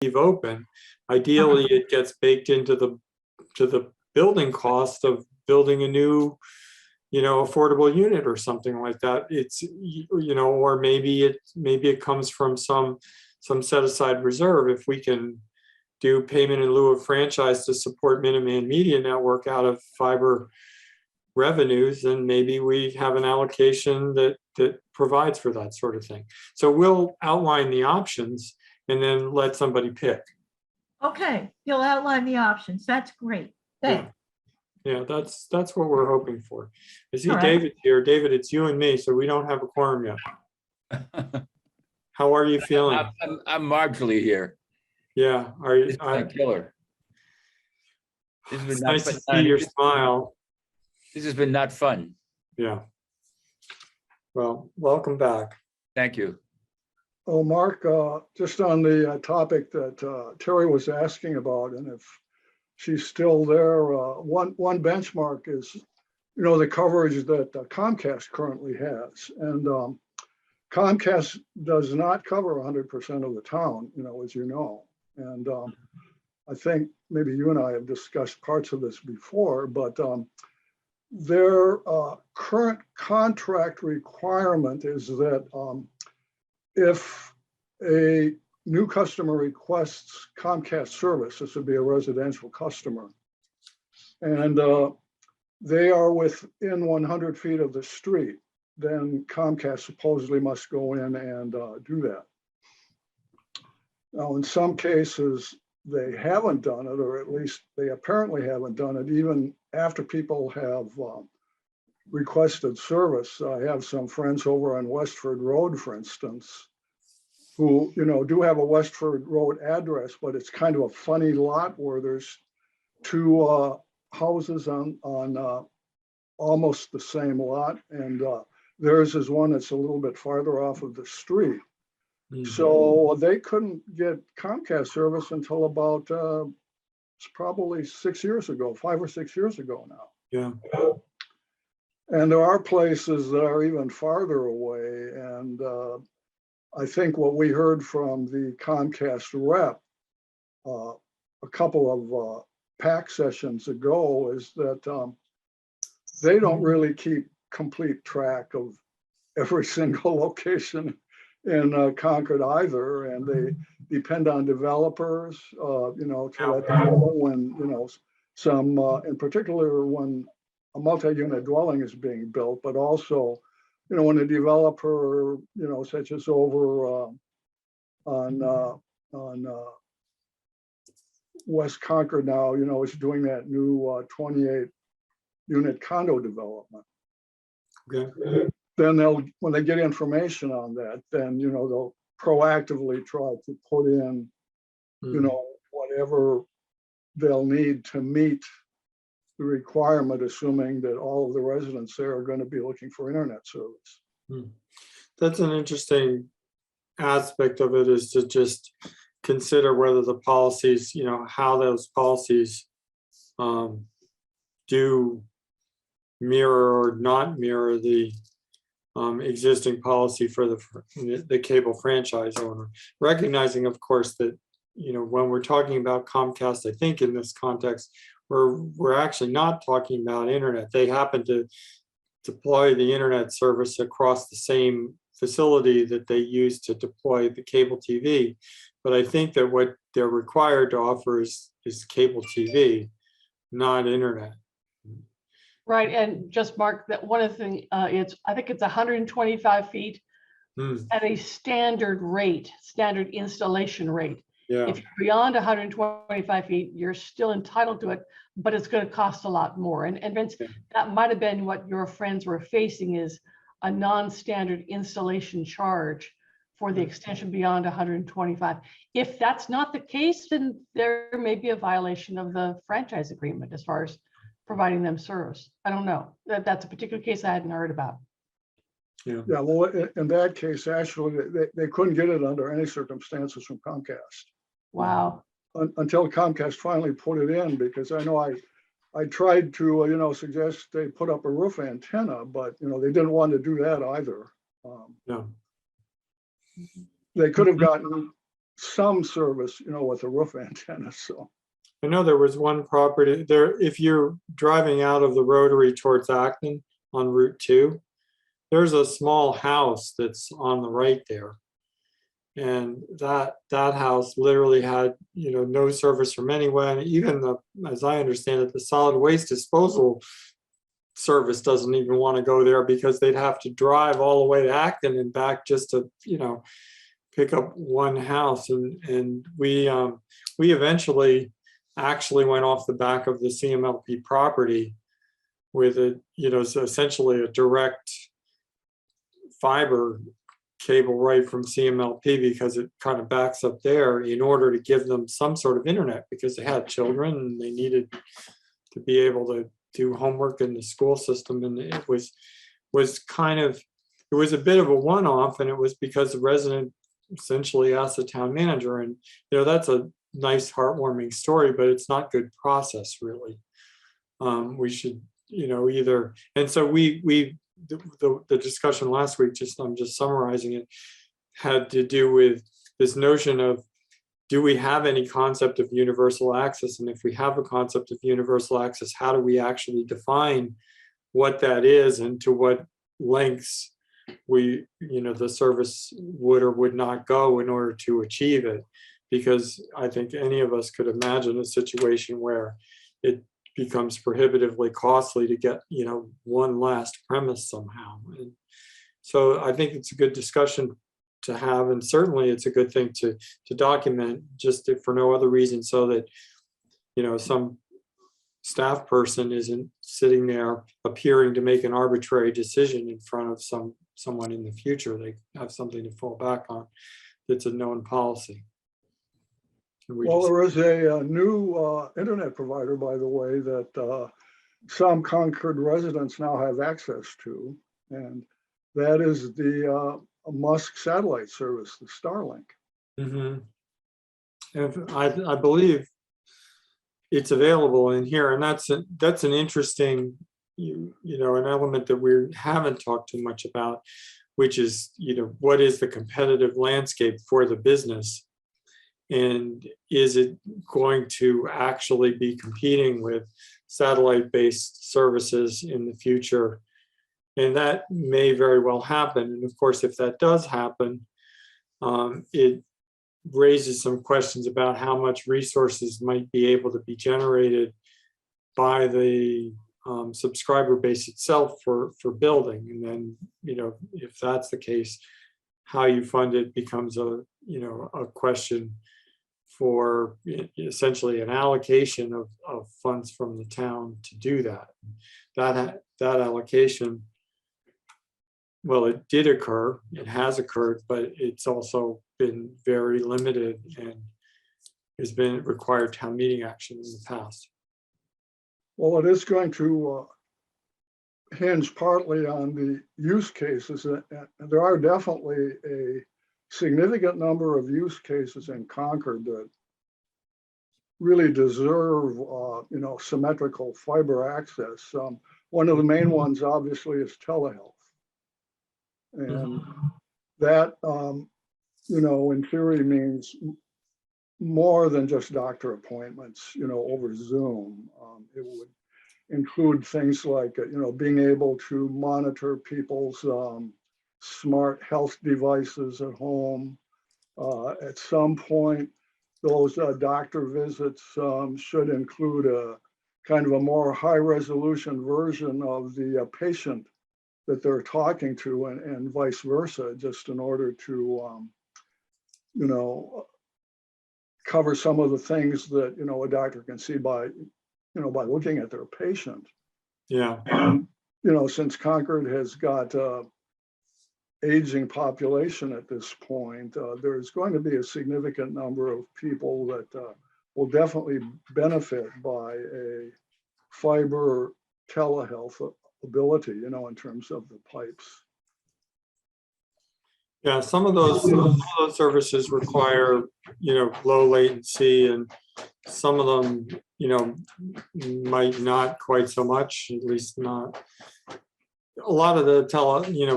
leave open. Ideally, it gets baked into the building cost of building a new, affordable unit or something like that. It's, or maybe it comes from some set aside reserve. If we can do payment in lieu of franchise to support Minuteman Media Network out of fiber revenues, then maybe we have an allocation that provides for that sort of thing. So we'll outline the options and then let somebody pick. Okay, you'll outline the options. That's great. Thanks. Yeah, that's what we're hoping for. I see All right. David here. David, it's you and me, so we don't have a quorum yet. How are you feeling? I'm marginally here. Yeah, are you? It's a killer. It's nice to see your smile. This has been not fun. Yeah. Well, welcome back. Thank you. Oh, Mark, just on the topic that Terry was asking about, and if she's still there, one benchmark is, the coverage that Comcast currently has. And Comcast does not cover 100% of the town, as you know. And I think maybe you and I have discussed parts of this before, but their current contract requirement is that if a new customer requests Comcast service, this would be a residential customer, and they are within 100 feet of the street, then Comcast supposedly must go in and do that. Now, in some cases, they haven't done it, or at least they apparently haven't done it, even after people have requested service. I have some friends over on Westford Road, for instance, who, do have a Westford Road address, but it's kind of a funny lot where there's two houses on almost the same lot. And theirs is one that's a little bit farther off of the street. Mm-hmm. So they couldn't get Comcast service until about, it's probably 6 years ago, 5 or 6 years ago now. Yeah. And there are places that are even farther away. And I think what we heard from the Comcast rep a couple of PAC sessions ago is that they don't really keep complete track of every single location in Concord either, and they depend on developers, to let them know when, some, in particular, when a multi-unit dwelling is being built, but also, when a developer, such as over on West Concord now, is doing that new 28-unit condo development. Okay. Then when they get information on that, then, they'll proactively try to put in, whatever they'll need to meet the requirement, assuming that all of the residents there are going to be looking for internet service. That's an interesting aspect of it, is to just consider whether the policies, how those policies do mirror or not mirror the existing policy for the cable franchise owner. Recognizing, of course, that, when we're talking about Comcast, I think in this context, we're actually not talking about internet. They happen to deploy the internet service across the same facility that they use to deploy the cable TV. But I think that what they're required to offer is cable TV, not internet. Right, and just Mark, that one of the things, I think it's 125 feet at a standard rate, standard installation rate. Yeah. If you're beyond 125 feet, you're still entitled to it, but it's going to cost a lot more. And Vince, that might have been what your friends were facing, is a non-standard installation charge for the extension beyond 125. If that's not the case, then there may be a violation of the franchise agreement as far as providing them service. I don't know. That's a particular case I hadn't heard about. Yeah, well, in that case, actually, they couldn't get it under any circumstances from Comcast. Wow. Until Comcast finally put it in, because I know I tried to, suggest they put up a roof antenna, but, they didn't want to do that either. No. They could have gotten some service, with a roof antenna, so. I know there was one property there, if you're driving out of the Rotary towards Acton on Route 2, there's a small house that's on the right there. And that house literally had, no service from anywhere. And even as I understand it, the solid waste disposal service doesn't even want to go there because they'd have to drive all the way to Acton and back just to, pick up one house. And we eventually actually went off the back of the CMLP property with so essentially a direct fiber cable right from CMLP, because it kind of backs up there, in order to give them some sort of internet, because they had children and they needed to be able to do homework in the school system. And it was a bit of a one-off, and it was because the resident essentially asked the town manager, and that's a nice heartwarming story, but it's not good process really. We should either, and so the discussion last week, I'm just summarizing it, had to do with this notion of, do we have any concept of universal access? And if we have a concept of universal access, how do we actually define what that is, and to what lengths the service would or would not go in order to achieve it? Because I think any of us could imagine a situation where it becomes prohibitively costly to get, one last premise somehow. And so I think it's a good discussion to have, and certainly it's a good thing to document, just for no other reason, so that, some staff person isn't sitting there appearing to make an arbitrary decision in front of someone in the future. They have something to fall back on that's a known policy. Well, there is a new internet provider, by the way, that some Concord residents now have access to, and that is the Musk satellite service, the Starlink. Mm-hmm. And I believe it's available in here, and that's an interesting, an element that we haven't talked too much about, which is, what is the competitive landscape for the business? And is it going to actually be competing with satellite-based services in the future? And that may very well happen. And of course, if that does happen, it raises some questions about how much resources might be able to be generated by the subscriber base itself for building. And then, if that's the case, how you fund it becomes a question for essentially an allocation of funds from the town to do that. That allocation, well, it did occur, it has occurred, but it's also been very limited and has been required town meeting action in the past. Well, it is going to hinge partly on the use cases. There are definitely a significant number of use cases in Concord that really deserve, symmetrical fiber access. One of the main ones, obviously, is telehealth. And that, in theory means more than just doctor appointments, over Zoom. It would include things like, being able to monitor people's smart health devices at home. At some point, those doctor visits should include a kind of a more high-resolution version of the patient that they're talking to, and vice versa, just in order to, cover some of the things that, a doctor can see by looking at their patient. Yeah. And, since Concord has got aging population at this point, there's going to be a significant number of people that will definitely benefit by a fiber telehealth ability, in terms of the pipes. Yeah, some of those services require, low latency, and some of them, might not quite so much, at least not a lot of the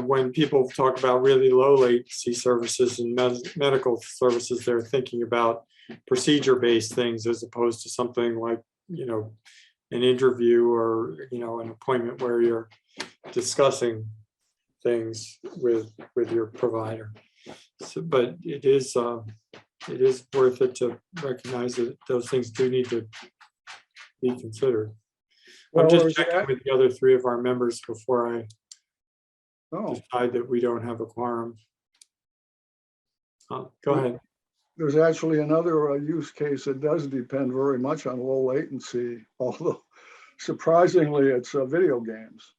when people talk about really low latency services and medical services, they're thinking about procedure-based things as opposed to something like, an interview or, an appointment where you're discussing things with your provider. So, but it is worth it to recognize that those things do need to be considered. I'm Well, just there's checking that- with the other three of our members before I Oh, decide that we don't have a quorum. Go ahead. there's actually another use case that does depend very much on low latency, although surprisingly, it's video games.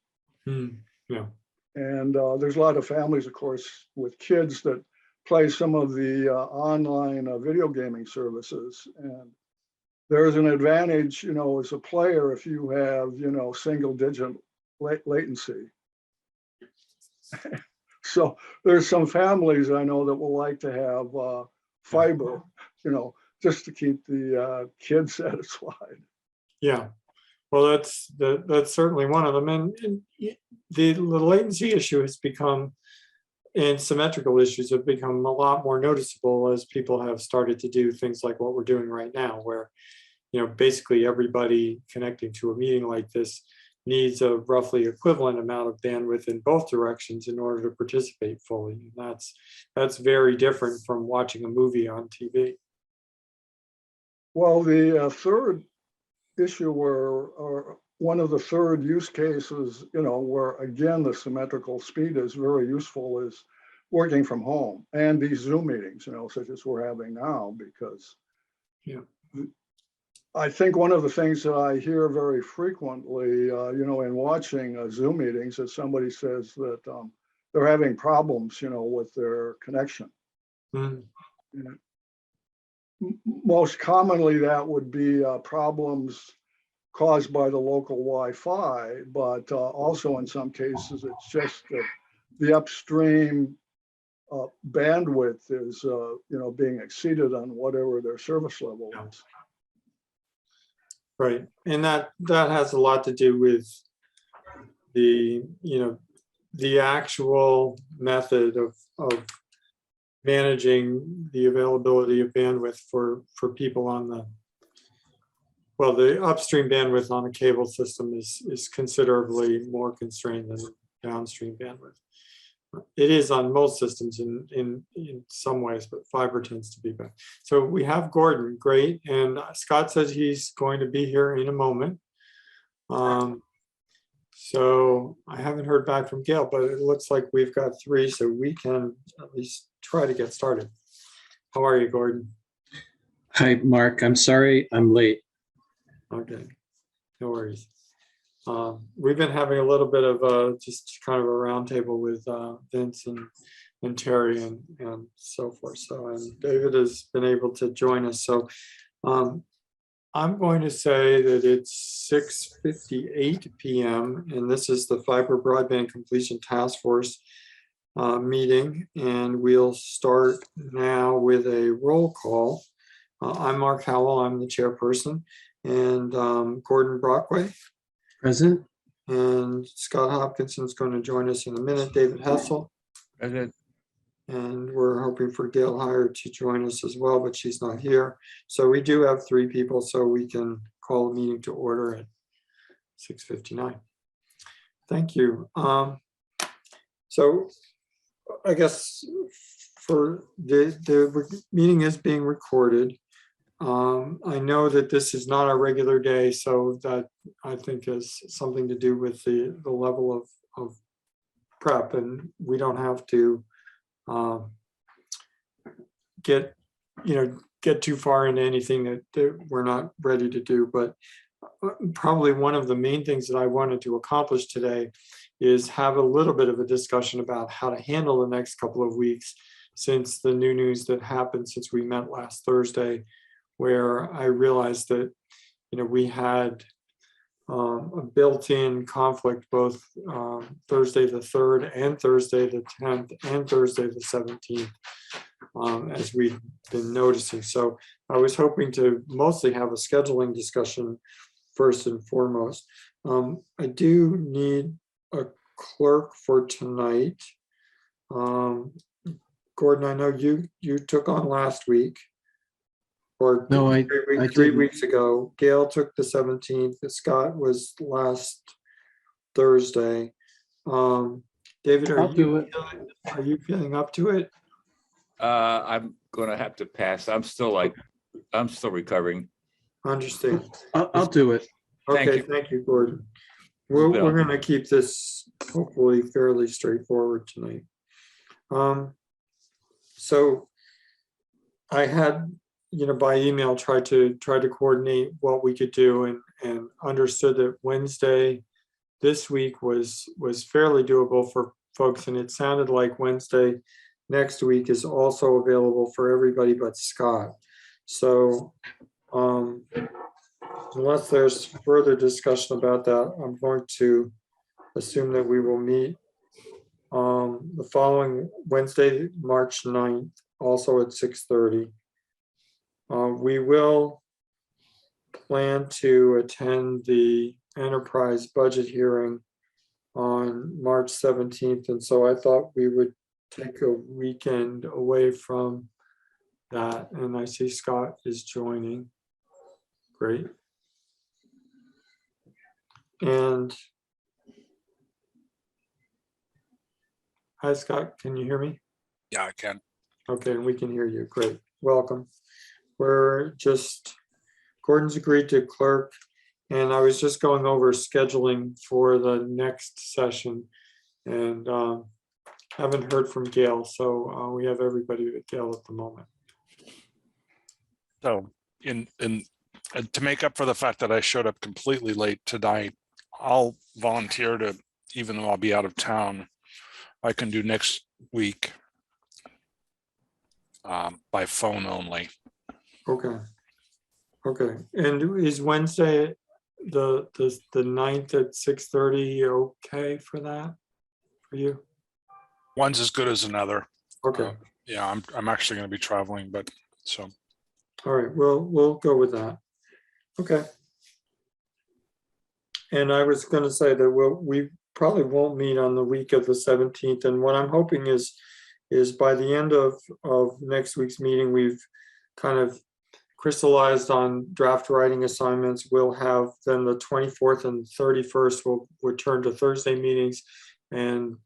Yeah. And there's a lot of families, of course, with kids that play some of the online video gaming services. And there's an advantage, as a player, if you have, single digit latency. So there's some families I know that will like to have fiber, just to keep the kids satisfied. Yeah. Well, that's certainly one of them. And the latency issue has become, and symmetrical issues have become a lot more noticeable as people have started to do things like what we're doing right now, where, basically everybody connecting to a meeting like this needs a roughly equivalent amount of bandwidth in both directions in order to participate fully. And that's very different from watching a movie on TV. Well, the third issue or one of the third use cases, where again, the symmetrical speed is very useful is working from home and these Zoom meetings, such as we're having now, because I think one of the things that I hear very frequently, in watching Zoom meetings is somebody says that they're having problems, with their connection. Most commonly, that would be problems caused by the local Wi-Fi, but also in some cases, it's just that the upstream bandwidth is, being exceeded on whatever their service level is. Right. And that has a lot to do with the actual method of managing the availability of bandwidth for people on the upstream bandwidth on a cable system is considerably more constrained than downstream bandwidth. It is on most systems in some ways, but fiber tends to be better. So we have Gordon, great. And Scott says he's going to be here in a moment. So I haven't heard back from Gail, but it looks like we've got three, so we can at least try to get started. How are you, Gordon? Hi, Mark. I'm sorry I'm late. Okay, no worries. We've been having a little bit of just kind of a roundtable with Vince and Terry and so forth. So, and David has been able to join us. So I'm going to say that it's 6:58 p.m. and this is the Fiber Broadband Completion Task Force meeting. And we'll start now with a roll call. I'm Mark Howell, I'm the chairperson, and Gordon Brockway. Present. And Scott Hopkinson is going to join us in a minute. David Hessel. Present. And we're hoping for Gail Heyer to join us as well, but she's not here. So we do have three people, so we can call the meeting to order at 6:59. Thank you. So I guess for the meeting is being recorded. I know that this is not a regular day, so that I think has something to do with the level of prep, and we don't have to get too far into anything that we're not ready to do. But probably one of the main things that I wanted to accomplish today is have a little bit of a discussion about how to handle the next couple of weeks since the new news that happened since we met last Thursday, where I realized that we had a built-in conflict both Thursday the 3rd and Thursday the 10th and Thursday the 17th, as we've been noticing. So I was hoping to mostly have a scheduling discussion first and foremost. I do need a clerk for tonight. Gordon, I know you took on last week. Or No, I three didn't. weeks ago. Gail took the 17th. Scott was last Thursday. David, I'll do it. are you feeling up to it? I'm gonna have to pass. I'm still recovering. Understand. I'll do it. Thank Okay, you. thank you, Gordon. Bill. We're gonna keep this hopefully fairly straightforward tonight. So I had, by email, tried to coordinate what we could do and understood that Wednesday this week was fairly doable for folks, and it sounded like Wednesday next week is also available for everybody but Scott. So unless there's further discussion about that, I'm going to assume that we will meet the following Wednesday, March 9th, also at 6:30. We will plan to attend the enterprise budget hearing on March 17th. And so I thought we would take a weekend away from that. And I see Scott is joining. Great. And hi, Scott, can you hear me? Yeah, I can. Okay, and we can hear you. Great. Welcome. Gordon's agreed to clerk, and I was just going over scheduling for the next session, and haven't heard from Gail, so we have everybody but Gail at the moment. So to make up for the fact that I showed up completely late tonight, I'll volunteer to, even though I'll be out of town, I can do next week by phone only. Okay. Okay. And is Wednesday the 9th at 6:30 okay for that? For you? One's as good as another. Okay. Yeah, I'm actually going to be traveling, but so. All right. We'll go with that. Okay. And I was going to say that we probably won't meet on the week of the 17th. And what I'm hoping is by the end of next week's meeting, we've kind of crystallized on draft writing assignments. We'll have then the 24th and 31st will return to Thursday meetings and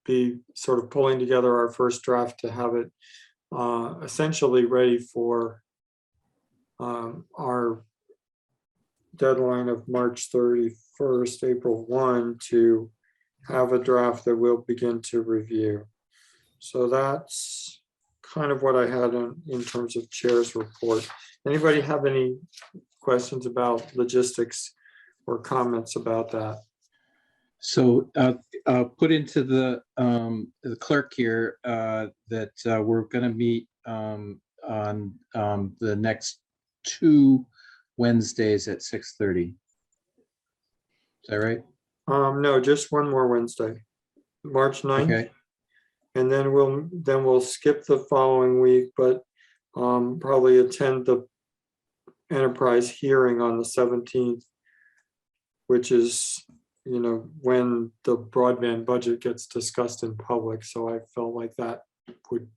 be sort of pulling together our first draft to have it essentially ready for our deadline of March 31st, April 1, to have a draft that we'll begin to review. So that's kind of what I had in terms of chair's report. Anybody have any questions about logistics or comments about that? So put into the clerk here that we're going to meet on the next 2 Wednesdays at 6:30. Is that right? No, just one more Wednesday, March 9th. Okay. And then we'll skip the following week, but probably attend the enterprise hearing on the 17th, which is, when the broadband budget gets discussed in public. So I felt like that would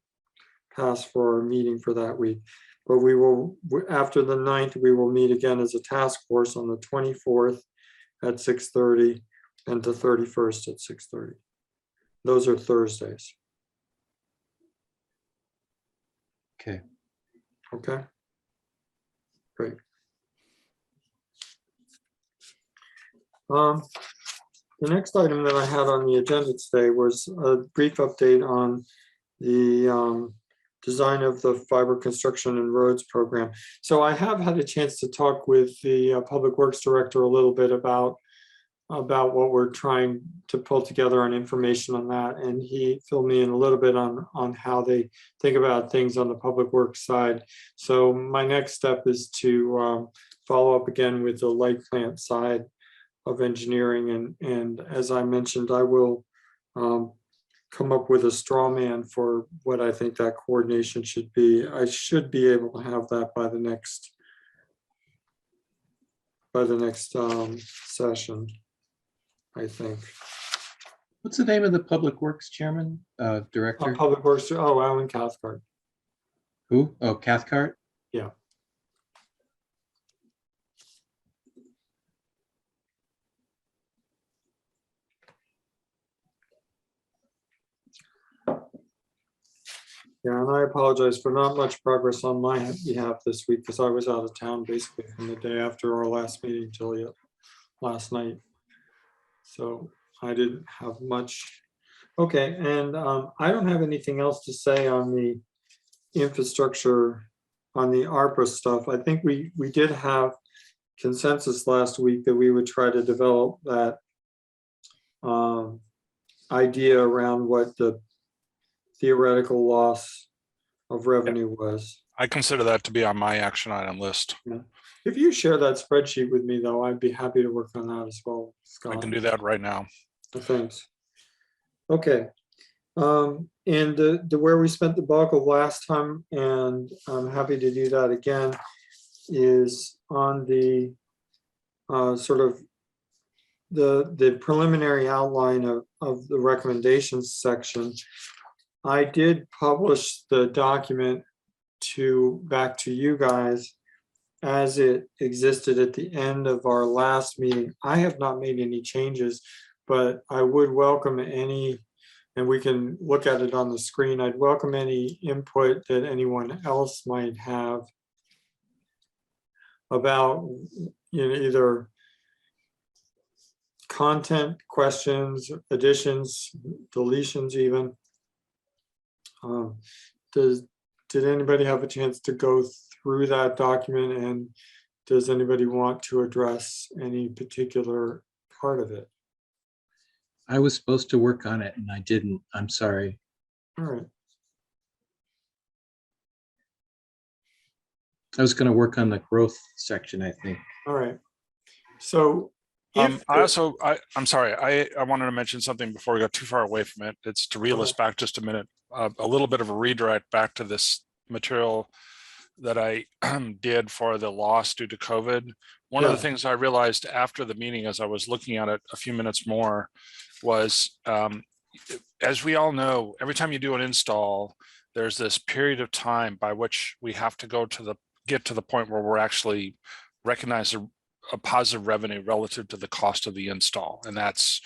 pass for our meeting for that week. But we will, after the 9th, we will meet again as a task force on the 24th at 6:30 and the 31st at 6:30. Those are Thursdays. Okay. Okay. Great. The next item that I had on the agenda today was a brief update on the design of the fiber construction and roads program. So I have had a chance to talk with the Public Works Director a little bit about what we're trying to pull together on information on that. And he filled me in a little bit on how they think about things on the public works side. So my next step is to follow up again with the light plant side of engineering. And as I mentioned, I will come up with a straw man for what I think that coordination should be. I should be able to have that by the next session, I think. What's the name of the Public Works Chairman, Director? Public Works, oh, Alan Cathcart. Who? Oh, Cathcart? Yeah. Yeah, and I apologize for not much progress on my behalf this week because I was out of town basically from the day after our last meeting till last night. So I didn't have much. Okay, and I don't have anything else to say on the infrastructure, on the ARPA stuff. I think we did have consensus last week that we would try to develop that idea around what the theoretical loss of revenue was. I consider that to be on my action item list. If you share that spreadsheet with me, though, I'd be happy to work on that as well, Scott. I can do that right now. Thanks. Okay. And where we spent the bulk of last time, and I'm happy to do that again, is on the sort of the preliminary outline of the recommendations section. I did publish the document back to you guys as it existed at the end of our last meeting. I have not made any changes, but I would welcome any, and we can look at it on the screen. I'd welcome any input that anyone else might have about, either content, questions, additions, deletions even. Did anybody have a chance to go through that document, and does anybody want to address any particular part of it? I was supposed to work on it and I didn't. I'm sorry. All right. I was going to work on the growth section, I think. All right. So I'm sorry. I wanted to mention something before we got too far away from it. It's to reel us back just a minute. A little bit of a redirect back to this material that I did for the loss due to COVID. One of the things I realized after the meeting, as I was looking at it a few minutes more, was as we all know, every time you do an install, there's this period of time by which we have to get to the point where we're actually recognize a positive revenue relative to the cost of the install. And that's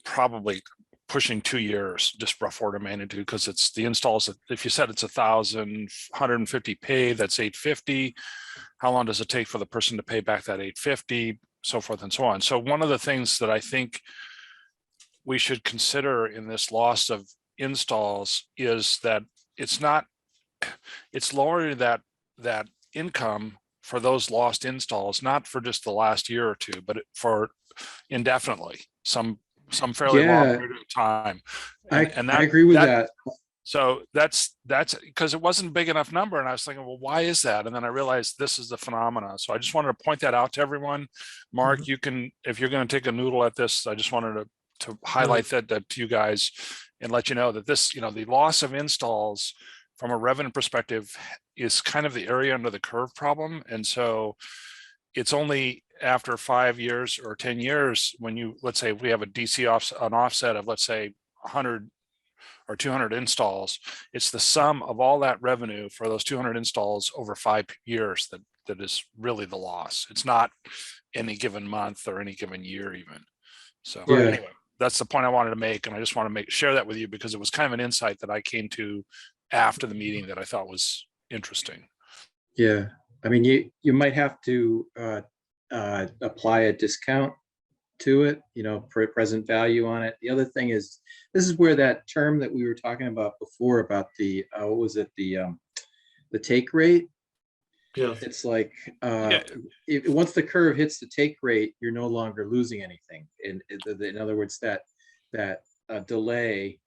probably pushing 2 years, just rough order of magnitude, because it's the installs. If you said it's 1,150 paid, that's 850. How long does it take for the person to pay back that 850, so forth and so on. So one of the things that I think we should consider in this loss of installs is that it's lowering that income for those lost installs, not for just the last year or two, but for indefinitely, some fairly long period of time. I agree with that. So that's because it wasn't a big enough number. And I was thinking, well, why is that? And then I realized this is the phenomena. So I just wanted to point that out to everyone. Mark, you can, if you're going to take a noodle at this, I just wanted to highlight that to you guys and let you know that this, the loss of installs from a revenue perspective is kind of the area under the curve problem. And so it's only after 5 years or 10 years when let's say we have a DC an offset of, let's say 100 or 200 installs, it's the sum of all that revenue for those 200 installs over 5 years that is really the loss. It's not any given month or any given year even. So anyway, that's the point I wanted to make. And I just want to share that with you because it was kind of an insight that I came to after the meeting that I thought was interesting. Yeah. I mean, you might have to apply a discount to it, present value on it. The other thing is, this is where that term that we were talking about before about the, what was it? The take rate. Yeah. It's like, once the curve hits the take rate, you're no longer losing anything. In other words, that delay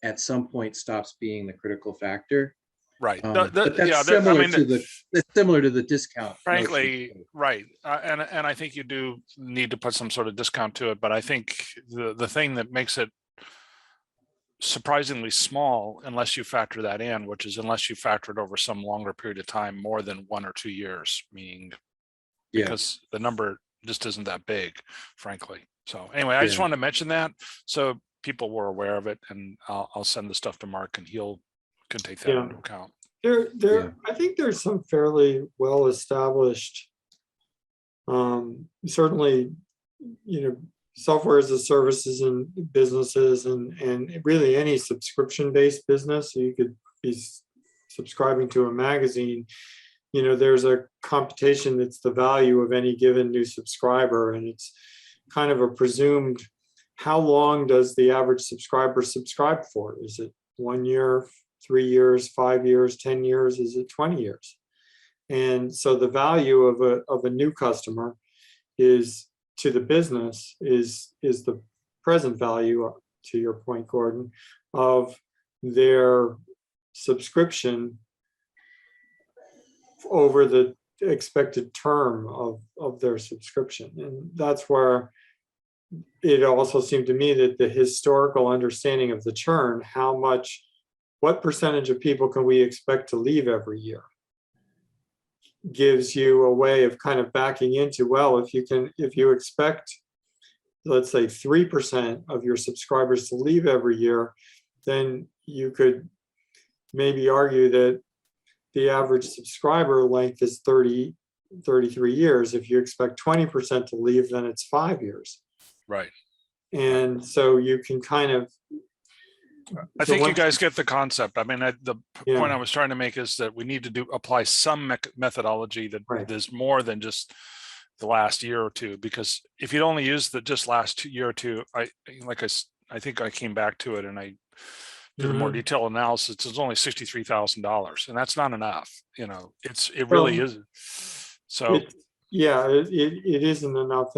at some point stops being the critical factor. Right. But that's similar to the discount. Frankly, right. And I think you do need to put some sort of discount to it. But I think the thing that makes it surprisingly small, unless you factor that in, which is unless you factor it over some longer period of time, more than 1 or 2 years, meaning because the number just isn't that big, frankly. So anyway, I just Yeah. wanted to mention that so people were aware of it, and I'll send the stuff to Mark and he'll can take that Yeah. into account. I think there's some fairly well-established, certainly, software as a services and businesses and really any subscription-based business. So you could be subscribing to a magazine, there's a computation that's the value of any given new subscriber, and it's kind of a presumed, how long does the average subscriber subscribe for? Is it 1 year, 3 years, 5 years, 10 years? Is it 20 years? And so the value of a new customer is, to the business, is the present value, to your point, Gordon, of their subscription over the expected term of their subscription. And that's where it also seemed to me that the historical understanding of the churn, what percentage of people can we expect to leave every year, gives you a way of kind of backing into, well, if you expect, let's say 3% of your subscribers to leave every year, then you could maybe argue that the average subscriber length is 33 years. If you expect 20% to leave, then it's 5 years. Right. And so you can kind of, I so think you once- guys get the concept. I mean, the Yeah. point I was trying to make is that we need to apply some methodology that Right. there's more than just the last year or two, because if you'd only use the just last year or two, I think I came back to it and I did a more Mhm. detailed analysis. It's only $63,000, and that's not enough. It really Well, isn't. So it isn't enough,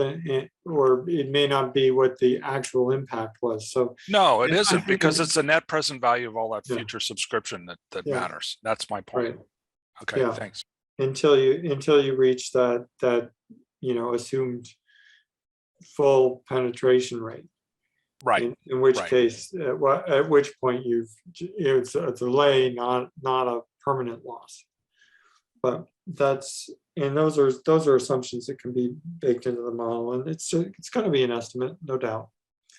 or it may not be what the actual impact was. So no, it I isn't, think because it's the net present value of all that Yeah. future subscription that Yeah. matters. That's my point. Right. Okay, Yeah. thanks. until you reach that assumed full penetration rate. Right. In which right. case, at which point it's a delay, not a permanent loss. But those are assumptions that can be baked into the model, and it's going to be an estimate, no doubt.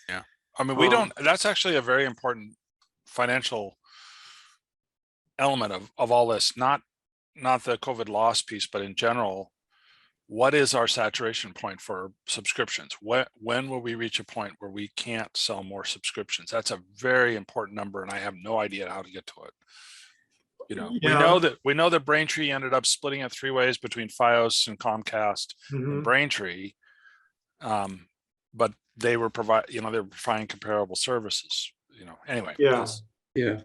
Yeah. I mean, that's actually a very important financial element of all this, not the COVID loss piece, but in general, what is our saturation point for subscriptions? When will we reach a point where we can't sell more subscriptions? That's a very important number, and I have no idea how to get to it. Yeah. We know that Braintree ended up splitting it 3 ways between FiOS and Comcast and Mhm. Braintree, but they were providing comparable services. Anyway. Yeah. Yeah.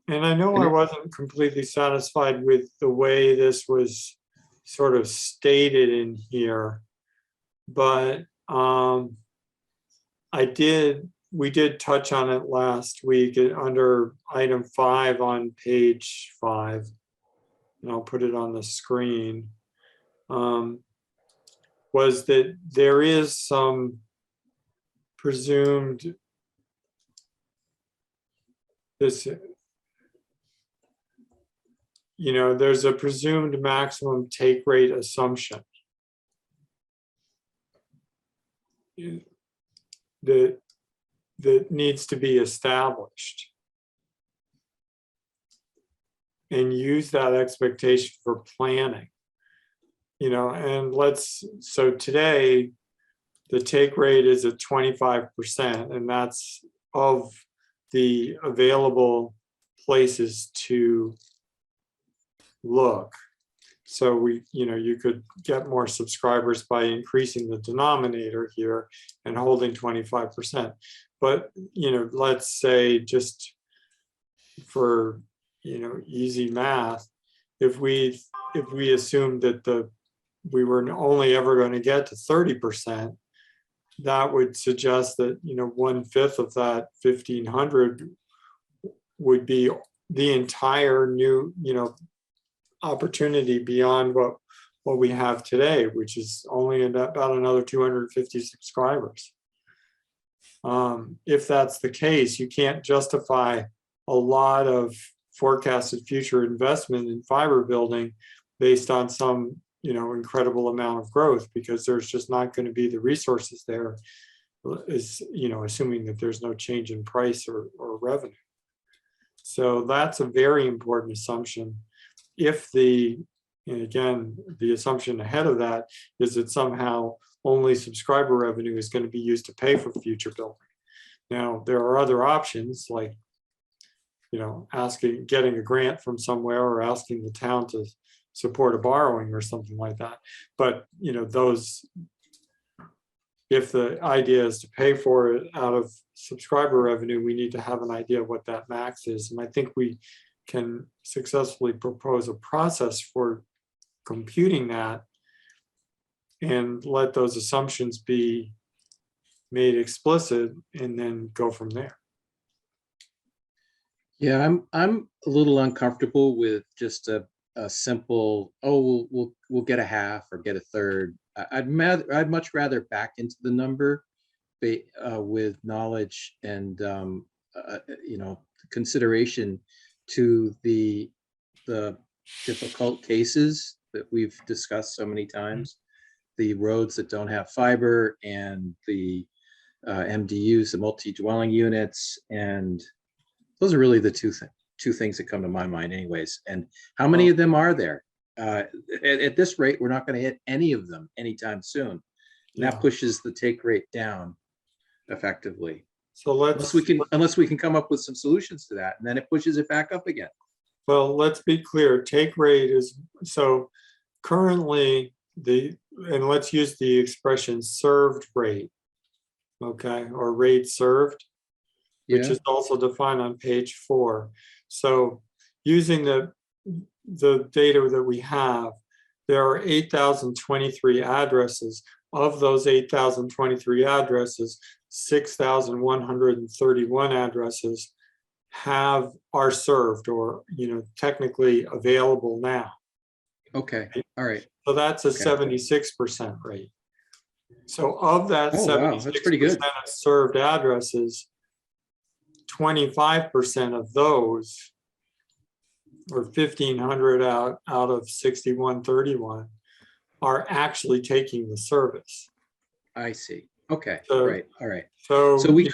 And I know And I it- wasn't completely satisfied with the way this was sort of stated in here, but we did touch on it last week under item 5 on page 5, and I'll put it on the screen, was that there is some presumed there's a presumed maximum take rate assumption that needs to be established, and use that expectation for planning. And so today the take rate is at 25%, and that's of the available places to look. So you could get more subscribers by increasing the denominator here and holding 25%. But let's say, just for easy math, if we assumed that we were only ever going to get to 30%, that would suggest that 1/5 of that 1,500 would be the entire new opportunity beyond what we have today, which is only about another 250 subscribers. If that's the case, you can't justify a lot of forecasted future investment in fiber building based on some incredible amount of growth, because there's just not going to be the resources there is, assuming that there's no change in price or revenue. So that's a very important assumption. And again, the assumption ahead of that is that somehow only subscriber revenue is going to be used to pay for future building. Now, there are other options like, getting a grant from somewhere or asking the town to support a borrowing or something like that. But, if the idea is to pay for it out of subscriber revenue, we need to have an idea of what that max is. And I think we can successfully propose a process for computing that and let those assumptions be made explicit and then go from there. Yeah, I'm a little uncomfortable with just a simple, oh, we'll get a half or get a third. I'd much rather back into the number with knowledge and consideration to the difficult cases that we've discussed so many times, the roads that don't have fiber and the MDUs, the multi-dwelling units, and those are really the two things that come to my mind anyways. And how many of them are there? At this rate, we're not going to hit any of them anytime soon. And that pushes the take rate down effectively. So unless we can come up with some solutions to that, and then it pushes it back up again. Well, let's be clear, take rate is, so currently and let's use the expression served rate, okay, or rate served, which is also defined on page 4. So using the data that we have, there are 8,023 addresses. Of those 8,023 addresses, 6,131 addresses are served or technically available now. Okay, all right. So that's a 76% rate. So of that 76% that's pretty good. of served addresses, 25% of those, or 1,500 out of 6,131, are actually taking the service. I see. Okay, So- right, all right. So So we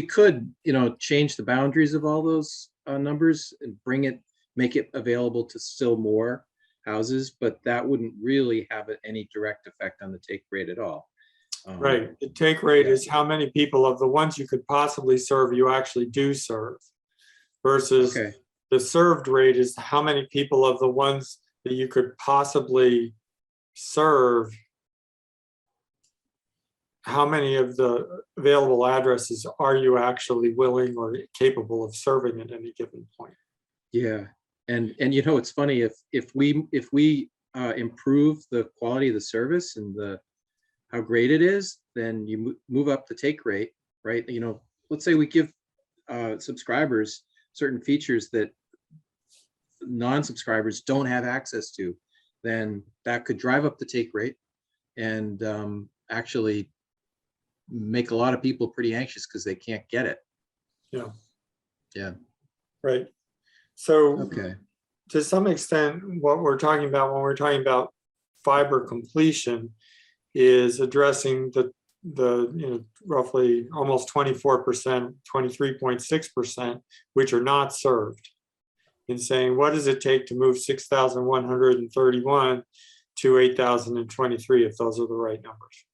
could change the boundaries of all those numbers and make it available to still more houses, but that wouldn't really have any direct effect on the take rate at all. Right. The take rate is how many people of the ones you could possibly serve you actually do serve, versus the served rate is how many people of the ones that you could possibly serve, how many of the available addresses are you actually willing or capable of serving at any given point? Yeah, and it's funny, if we improve the quality of the service and how great it is, then you move up the take rate, right? Let's say we give subscribers certain features that non-subscribers don't have access to, then that could drive up the take rate and actually make a lot of people pretty anxious because they can't get it. Yeah. Right. So Okay. to some extent, what we're talking about when we're talking about fiber completion is addressing the roughly almost 24%, 23.6%, which are not served, and saying, what does it take to move 6,131 to 8,023 if those are the right numbers?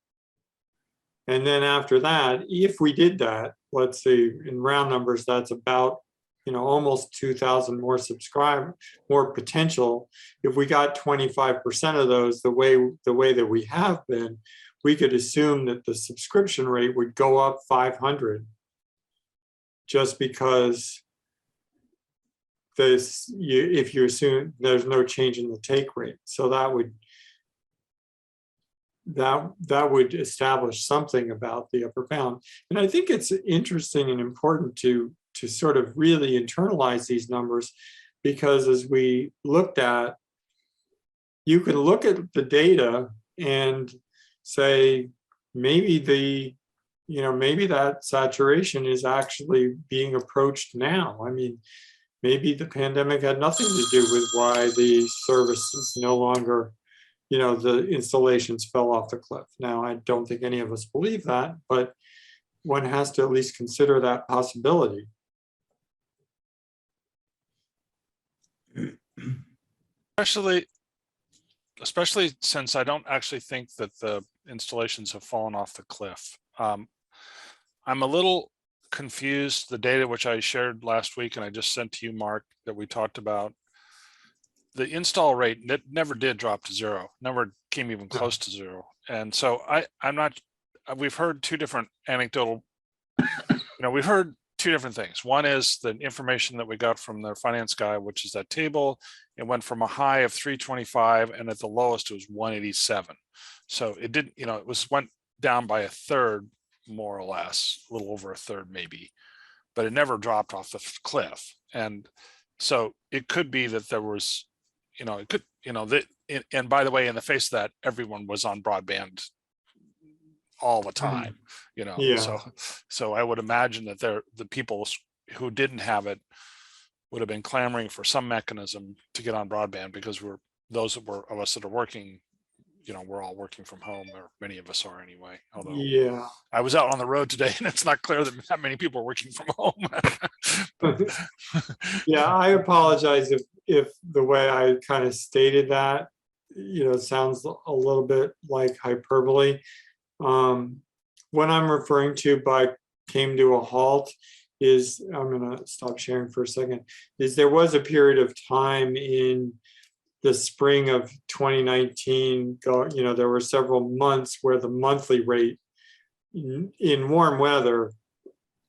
And then after that, if we did that, let's say in round numbers, that's about almost 2,000 more more potential. If we got 25% of those the way that we have been, we could assume that the subscription rate would go up 500, just because if you assume there's no change in the take rate. So that would establish something about the upper bound. And I think it's interesting and important to sort of really internalize these numbers, because as we looked at, you can look at the data and say, maybe maybe that saturation is actually being approached now. I mean, maybe the pandemic had nothing to do with why the service is no longer you know, the installations fell off the cliff. Now, I don't think any of us believe that, but one has to at least consider that possibility. Especially since I don't actually think that the installations have fallen off the cliff. I'm a little confused. The data which I shared last week and I just sent to you, Mark, that we talked about, the install rate never did drop to zero, never came even close to zero. And so I'm not, we've heard two different anecdotal, we've heard two different things. One is the information that we got from the finance guy, which is that table. It went from a high of 325 and at the lowest it was 187. So it didn't, it went down by a third, more or less, a little over a third maybe, but it never dropped off the cliff. And so it could be that there was, it could, and by the way, in the face of that, everyone was on broadband all the time, Yeah. so I would imagine that the people who didn't have it would have been clamoring for some mechanism to get on broadband, because those of us that are working, we're all working from home, or many of us are anyway. Although Yeah. I was out on the road today and it's not clear that many people are working from home. Yeah, I apologize if the way I kind of stated that, sounds a little bit like hyperbole. What I'm referring to by came to a halt is, I'm going to stop sharing for a second, is there was a period of time in the spring of 2019, there were several months where the monthly rate in warm weather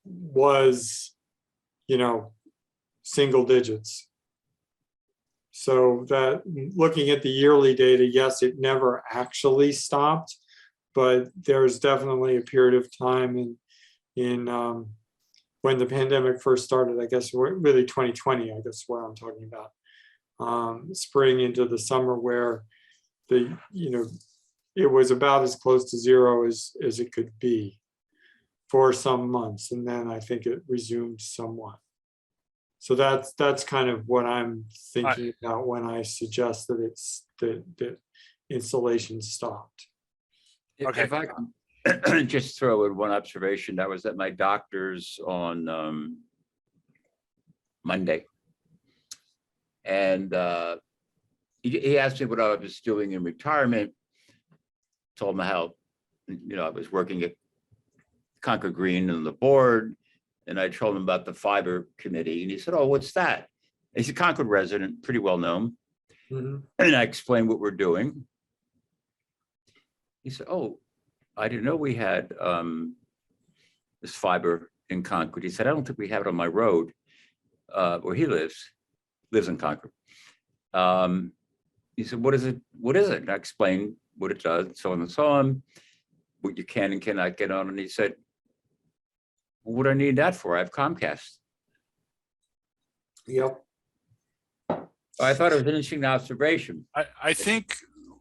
was, single digits. So that looking at the yearly data, yes, it never actually stopped, but there's definitely a period of time in when the pandemic first started, I guess, really 2020, I guess what I'm talking about, spring into the summer, where it was about as close to zero as it could be for some months. And then I think it resumed somewhat. So that's kind of what I'm thinking about when I suggest that it's that installation stopped. Okay. If I can just throw in one observation, that was at my doctor's on Monday. And he asked me what I was doing in retirement, told him how, I was working at Concord Green and the board. And I told him about the fiber committee, and he said, "Oh, what's that?" He's a Concord resident, pretty well known. Mhm. And I explained what we're doing. He said, "Oh, I didn't know we had this fiber in Concord." He said, "I don't think we have it on my road where he lives in Concord." He said, "What is it? What is it?" And I explained what it does, so on and so on, what you can and cannot get on. And he said, "What do I need that for? I have Comcast." Yep. I thought it was an interesting observation I think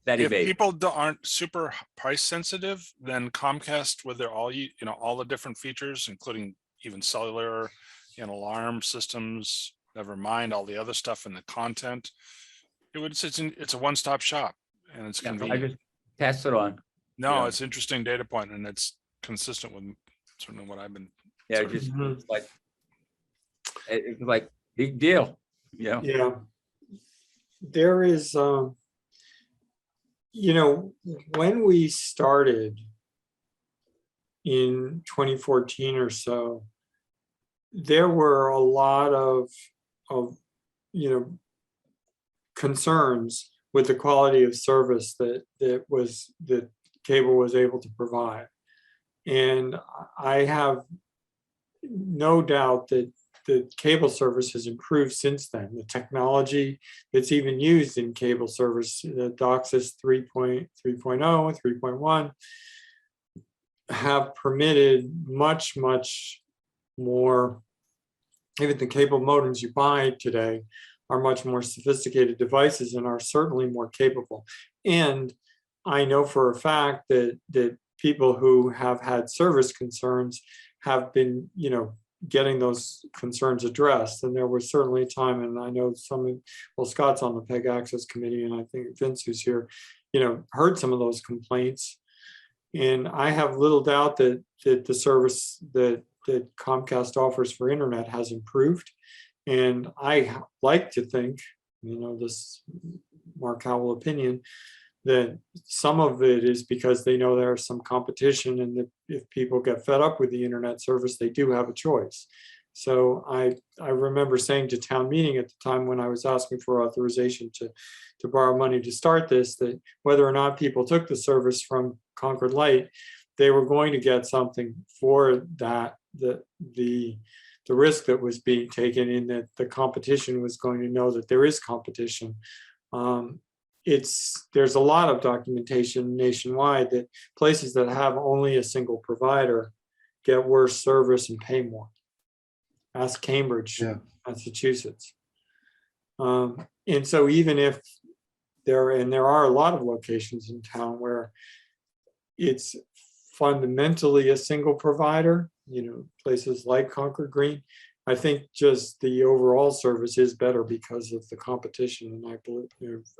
that he if made. people aren't super price sensitive, then Comcast with their all the different features, including even cellular and alarm systems, never mind all the other stuff and the content, it's a one-stop shop, and it's Yeah, I convenient. just passed it on. No, yeah. it's interesting data point, and it's consistent with certainly what I've been. Yeah, sort of- just Mhm. it's like big deal. Yeah. There is, when we started in 2014 or so, there were a lot of concerns with the quality of service that cable was able to provide. And I have no doubt that the cable service has improved since then. The technology that's even used in cable service, the DOCSIS 3.0 and 3.1, have permitted much more. Even the cable modems you buy today are much more sophisticated devices and are certainly more capable. And I know for a fact that people who have had service concerns have been, getting those concerns addressed. And there was certainly time, and I know Scott's on the PEG Access Committee, and I think Vince, who's here, heard some of those complaints. And I have little doubt that the service that Comcast offers for internet has improved. And I like to think, this Mark Howell opinion, that some of it is because they know there's some competition, and that if people get fed up with the internet service, they do have a choice. So I remember saying to town meeting at the time when I was asking for authorization to borrow money to start this, that whether or not people took the service from Concord Light, they were going to get something for that, the risk that was being taken, in that the competition was going to know that there is competition. There's a lot of documentation nationwide that places that have only a single provider get worse service and pay more. Ask Cambridge, Massachusetts. And so even if there are a lot of locations in town where it's fundamentally a single provider, places like Concord Green, I think just the overall service is better because of the competition, and I believe,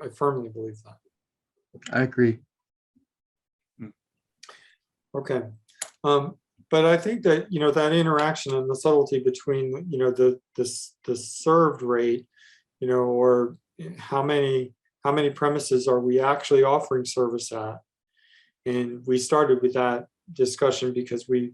I firmly believe that. I agree. Okay, but I think that that interaction and the subtlety between the served rate, or how many premises are we actually offering service at, and we started with that discussion because we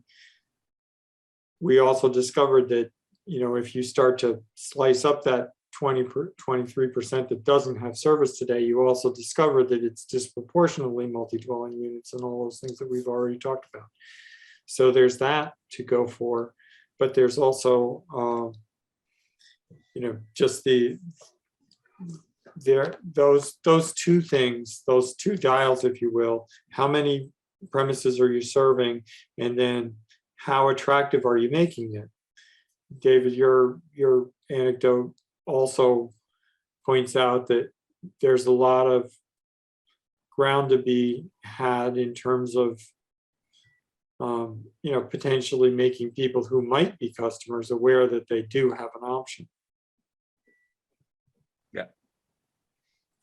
also discovered that if you start to slice up that 23% that doesn't have service today, you also discover that it's disproportionately multi-dwelling units and all those things that we've already talked about. So there's that to go for, but there's also, just those two things, those two dials, if you will. How many premises are you serving, and then how attractive are you making it? David, your anecdote also points out that there's a lot of ground to be had in terms of potentially making people who might be customers aware that they do have an option. Yeah.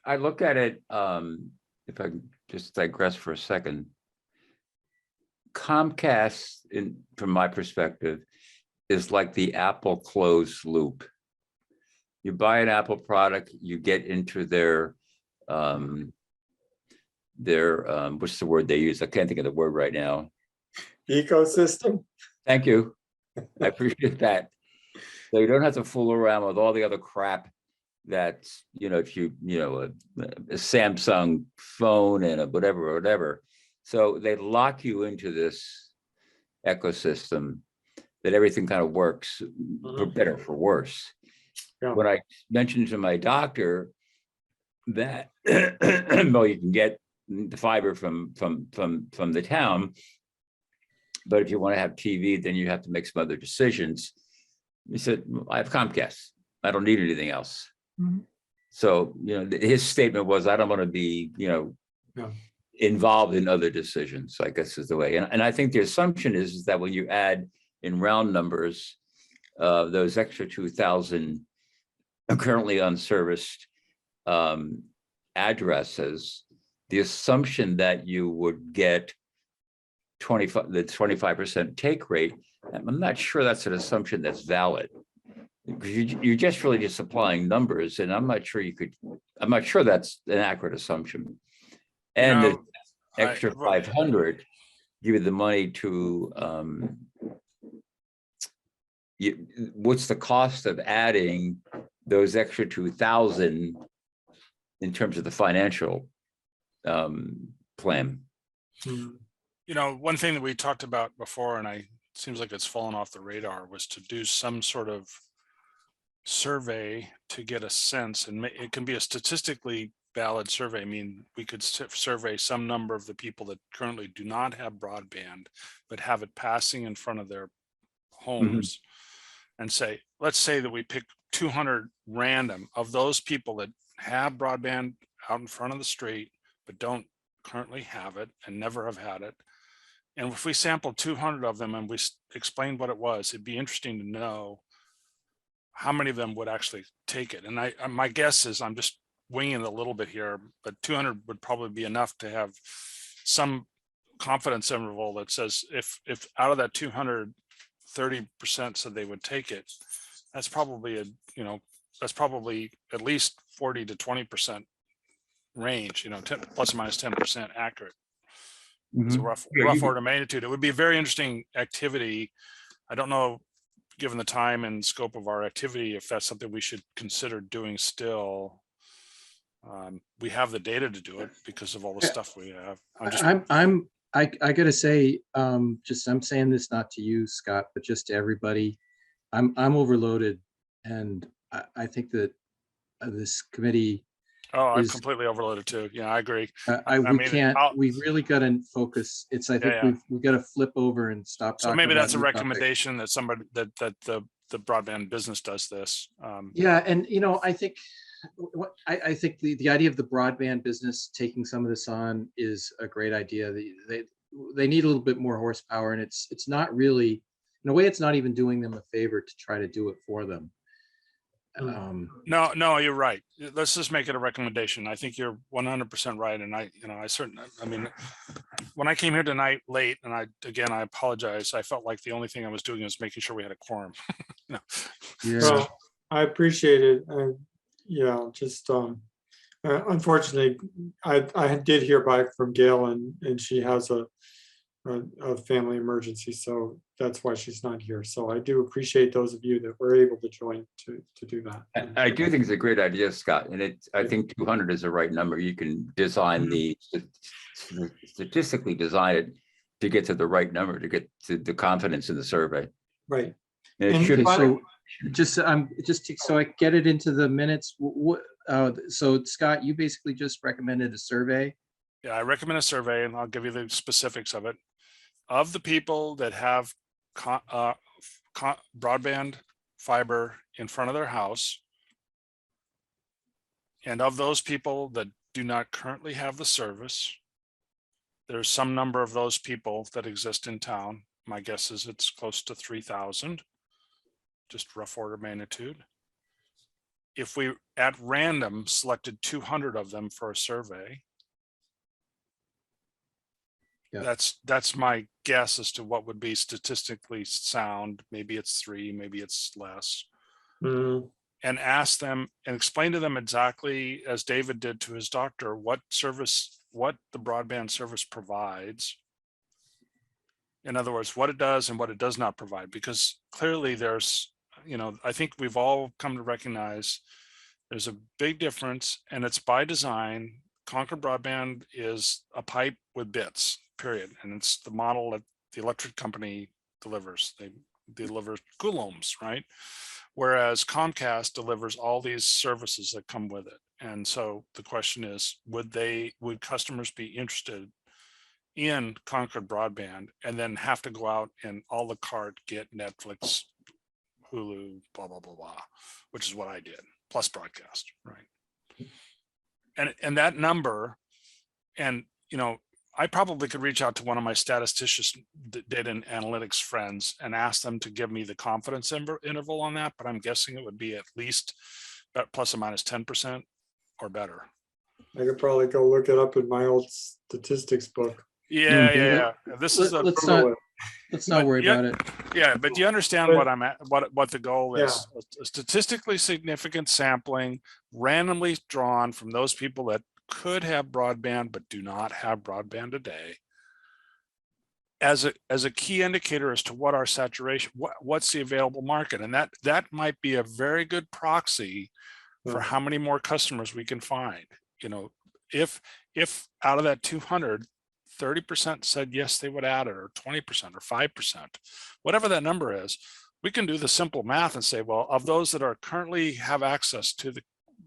I look at it, if I can just digress for a second. Comcast, from my perspective, is like the Apple closed loop. You buy an Apple product, you get into their what's the word they use? I can't think of the word right now. Ecosystem. Thank you. I appreciate that. So you don't have to fool around with all the other crap that's, if you, a Samsung phone and a whatever. So they lock you into this ecosystem that everything kind of works for better, for worse. Yeah. When I mentioned to my doctor that, well, you can get the fiber from the town, but if you want to have TV, then you have to make some other decisions. He said, I have Comcast. I don't need anything else. Mhm. So, his statement was, I don't want to be, involved in other decisions, I guess is the way. And I think the assumption is that when you add in round numbers, those extra 2,000 currently unserviced addresses, the assumption that you would get the 25% take rate, I'm not sure that's an assumption that's valid. Because you're just really just supplying numbers, and I'm not sure that's an accurate assumption. And the extra 500 give you the money to what's the cost of adding those extra 2,000 in terms of the financial plan? One thing that we talked about before, and it seems like it's fallen off the radar, was to do some sort of survey to get a sense, and it can be a statistically valid survey. I mean, we could survey some number of the people that currently do not have broadband, but have it passing in front of their homes, and say, let's say that we pick 200 random of those people that have broadband out in front of the street, but don't currently have it and never have had it. And if we sampled 200 of them and we explained what it was, it'd be interesting to know how many of them would actually take it. And my guess is, I'm just winging it a little bit here, but 200 would probably be enough to have some confidence interval that says if out of that 200, 30% said they would take it, that's probably that's probably at least 40 to 20% range, 10, plus or minus 10% accurate. It's a rough order of magnitude. It would be a very interesting activity. I don't know, given the time and scope of our activity, if that's something we should consider doing still. We have the data to do it because of all the stuff we have. I gotta say, I'm saying this not to you, Scott, but just to everybody. I'm overloaded, and I think that this committee. Oh, I'm is- completely overloaded too. Yeah, I agree. We really got to focus. I think we've got to flip over and stop So talking maybe about that's a new topics. recommendation that somebody that the broadband business does this. Yeah, and I think I think the idea of the broadband business taking some of this on is a great idea. They need a little bit more horsepower, and it's not really, in a way, it's not even doing them a favor to try to do it for them. No, you're right. Let's just make it a recommendation. I think you're 100% right. And I mean, when I came here tonight late, and I apologize. I felt like the only thing I was doing was making sure we had a quorum. Yeah. Well, I appreciate it. Unfortunately, I did hear back from Gail, and she has a family emergency, so that's why she's not here. So I do appreciate those of you that were able to join to do that. I do think it's a great idea, Scott, and I think 200 is the right number. You can design statistically design it to get to the right number, to get to the confidence in the survey. Right. And it And should. So just so I get it into the minutes. So Scott, you basically just recommended a survey. Yeah, I recommend a survey, and I'll give you the specifics of it. Of the people that have broadband fiber in front of their house, and of those people that do not currently have the service, there's some number of those people that exist in town. My guess is it's close to 3,000, just rough order of magnitude. If we at random selected 200 of them for a survey, Yeah. that's my guess as to what would be statistically sound. Maybe it's 3, maybe it's less. Mhm. And ask them and explain to them exactly, as David did to his doctor, what the broadband service provides. In other words, what it does and what it does not provide, because clearly there's, I think we've all come to recognize there's a big difference, and it's by design. Concord Broadband is a pipe with bits, period. And it's the model that the electric company delivers. They deliver coulombs, right? Whereas Comcast delivers all these services that come with it. And so the question is, would customers be interested in Concord Broadband and then have to go out and a la carte get Netflix, Hulu, blah, blah, blah, blah, which is what I did, plus broadcast, right? And that number, and I probably could reach out to one of my statisticians, data and analytics friends, and ask them to give me the confidence interval on that. But I'm guessing it would be at least plus or minus 10% or better. I could probably go look it up in my old statistics book. Yeah. This is Let's not worry about it. Yeah, but do you understand what the goal is? A statistically significant sampling, randomly drawn from those people that could have broadband but do not have broadband today, as a key indicator as to what our saturation, what's the available market, and that might be a very good proxy for how many more customers we can find. If out of that 200, 30% said yes, they would add it, or 20% or 5%, whatever that number is, we can do the simple math and say, well, of those that are currently have access to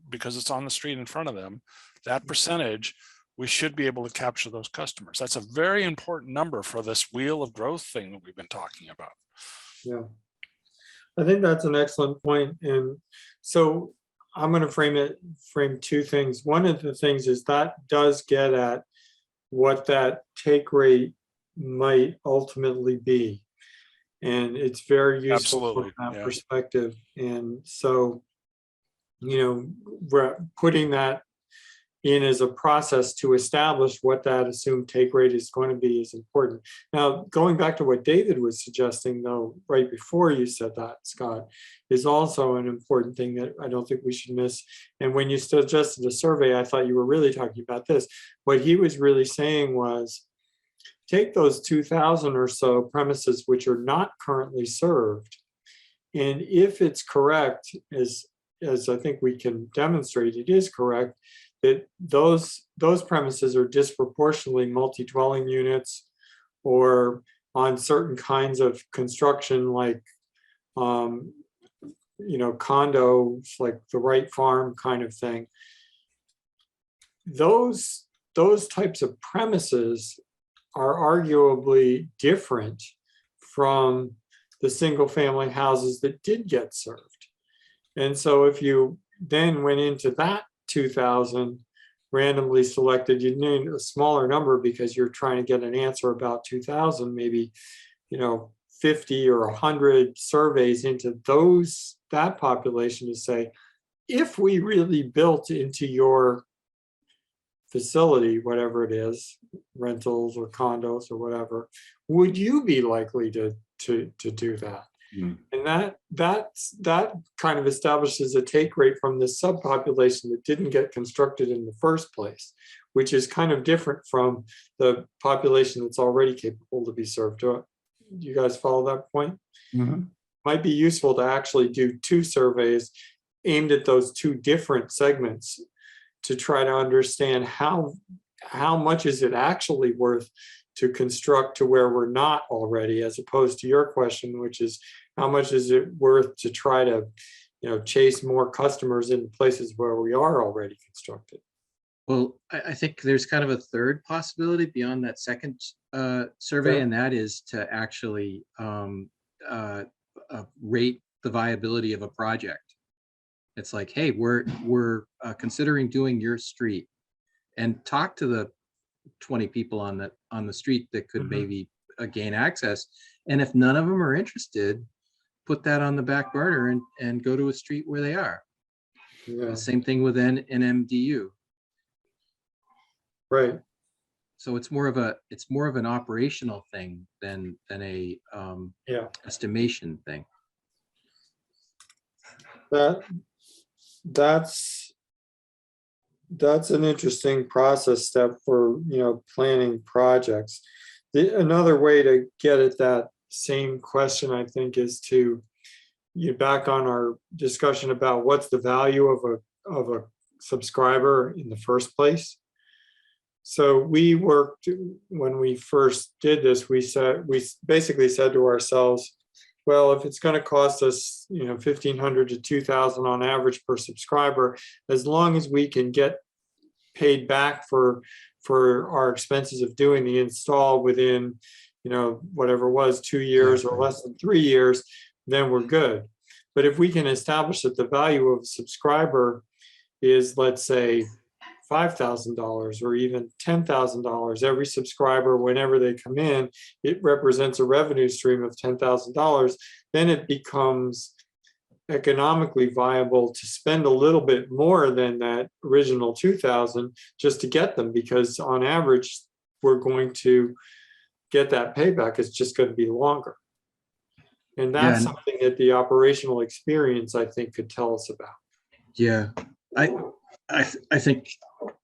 because it's on the street in front of them, that percentage, we should be able to capture those customers. That's a very important number for this wheel of growth thing that we've been talking about. Yeah, I think that's an excellent point. And so I'm going to frame two things. One of the things is that does get at what that take rate might ultimately be. And it's very useful Absolutely, from that yeah. perspective. And so, we're putting that in as a process to establish what that assumed take rate is going to be is important. Now, going back to what David was suggesting, though, right before you said that, Scott, is also an important thing that I don't think we should miss. And when you suggested a survey, I thought you were really talking about this. What he was really saying was, take those 2,000 or so premises which are not currently served, and if it's correct, as I think we can demonstrate it is correct, that those premises are disproportionately multi-dwelling units or on certain kinds of construction like condos, like the Wright Farm kind of thing. Those types of premises are arguably different from the single family houses that did get served. And so if you then went into that 2,000 randomly selected, you need a smaller number because you're trying to get an answer about 2,000, maybe 50 or 100 surveys into that population to say, if we really built into your facility, whatever it is, rentals or condos or whatever, would you be likely to do that? Mm. And that kind of establishes a take rate from this subpopulation that didn't get constructed in the first place, which is kind of different from the population that's already capable to be served. Do you guys follow that point? Mhm. Might be useful to actually do 2 surveys aimed at those 2 different segments to try to understand how much is it actually worth to construct to where we're not already, as opposed to your question, which is how much is it worth to try to chase more customers in places where we are already constructed. Well, I think there's kind of a third possibility beyond that second survey, Yeah. and that is to actually rate the viability of a project. It's like, hey, we're considering doing your street, and talk to the 20 people on the street that could Mhm. maybe gain access. And if none of them are interested, put that on the back burner and go to a street where they are. Yeah, Same thing with an MDU. right. So it's more of an operational thing than a Yeah, estimation thing. that's an interesting process step for planning projects. Another way to get at that same question, I think, is to back on our discussion about what's the value of a subscriber in the first place. So we worked, when we first did this, we basically said to ourselves, well, if it's going to cost us, $1,500 to $2,000 on average per subscriber, as long as we can get paid back for our expenses of doing the install within, whatever it was, 2 years or less than 3 years, then we're good. But if we can establish that the value of a subscriber is, let's say, $5,000 or even $10,000 every subscriber, whenever they come in, it represents a revenue stream of $10,000. Then it becomes economically viable to spend a little bit more than that original 2,000 just to get them, because on average, we're going to get that payback. It's just going to be longer. And that's something that the operational experience, I think, could tell us about. Yeah, I think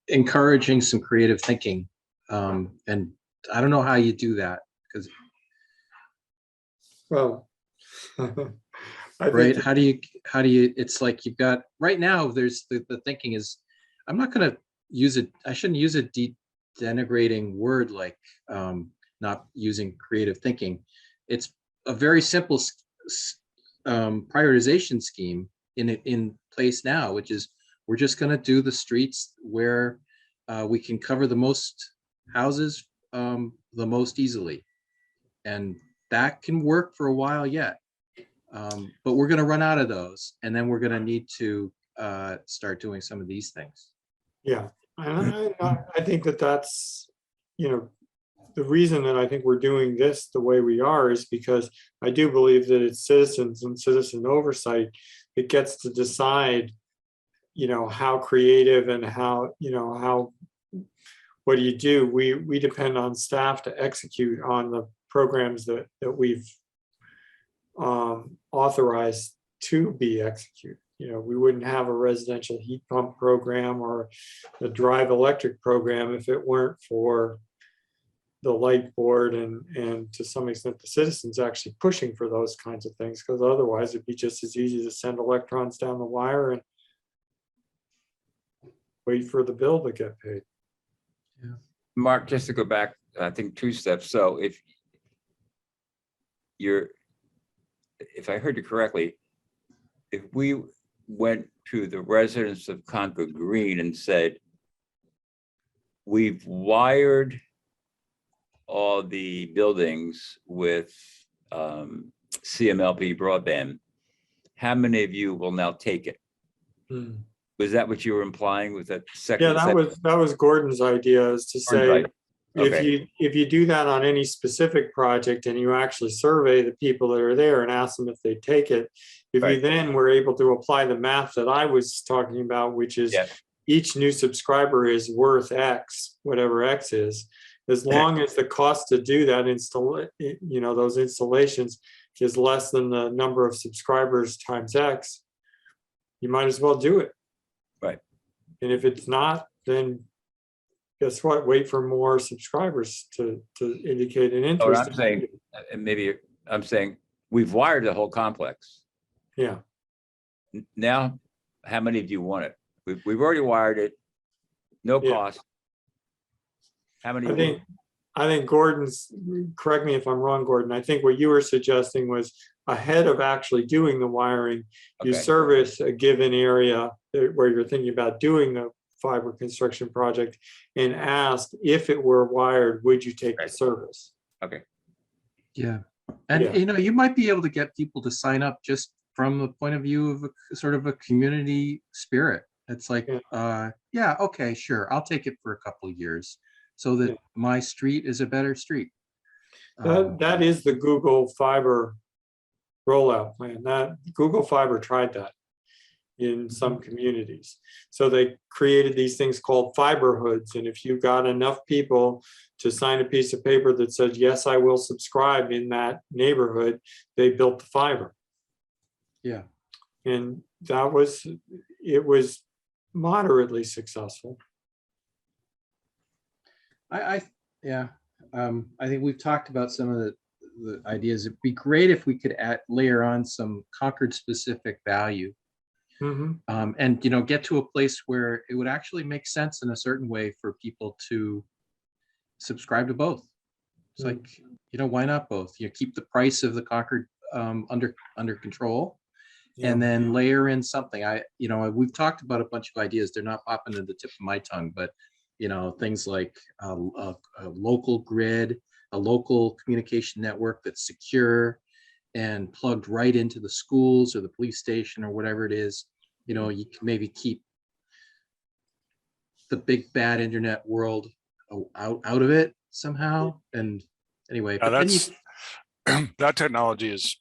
encouraging some creative thinking, and I don't know how you do that, because Well, right, how do you it's like you've got right now, there's the thinking is, I'm not going to use it, I shouldn't use a denigrating word like not using creative thinking. It's a very simple prioritization scheme in place now, which is we're just going to do the streets where we can cover the most houses the most easily, and that can work for a while yet. But we're going to run out of those, and then we're going to need to start doing some of these things. Yeah, and I think that's the reason that I think we're doing this the way we are is because I do believe that it's citizens and citizen oversight. It gets to decide, how creative and how, what do you do? We depend on staff to execute on the programs that we've authorized to be executed. We wouldn't have a residential heat pump program or a drive electric program if it weren't for the light board and to some extent the citizens actually pushing for those kinds of things, because otherwise it'd be just as easy to send electrons down the wire and wait for the bill to get paid. Mark, just to go back, I think 2 steps. So if I heard you correctly, if we went to the residents of Concord Green and said, we've wired all the buildings with CMLP broadband, how many of you will now take it? Was that what you were implying with that second? Yeah, that was Gordon's idea, is to say, Right. Okay. if you do that on any specific project and you actually survey the people that are there and ask them if they take it, if you Right. then were able to apply the math that I was talking about, which is Yeah. each new subscriber is worth X, whatever X is, as long as the cost to do that those installations is less than the number of subscribers times X, you might as well do it. Right. And if it's not, then guess what? Wait for more subscribers to indicate an What interest. I'm saying, and maybe I'm saying, we've wired the whole complex. Yeah. Now, how many of you want it? We've already wired it, no Yeah. cost. How many? I think Gordon's, correct me if I'm wrong, Gordon, I think what you were suggesting was ahead of actually doing the wiring, you Okay. service a given area where you're thinking about doing the fiber construction project and ask, if it were wired, would you take the Right. service? Okay. Yeah. And Yeah. you might be able to get people to sign up just from the point of view of a sort of a community spirit. It's like, yeah, okay, sure, I'll take it for a couple of years so that my street is a better street. That is the Google Fiber rollout plan. That Google Fiber tried that in some communities. So they created these things called fiber hoods. And if you got enough people to sign a piece of paper that said, yes, I will subscribe in that neighborhood, they built the fiber. Yeah. And it was moderately successful. I think we've talked about some of the ideas. It'd be great if we could layer on some Concord specific value. And get to a place where it would actually make sense in a certain way for people to subscribe to both. It's like, why not both? Keep the price of the Concord under control, and then layer in something. We've talked about a bunch of ideas. They're not popping to the tip of my tongue, but things like a local grid, a local communication network that's secure and plugged right into the schools or the police station or whatever it is. You can maybe keep the big bad internet world out of it somehow. And anyway, but that technology is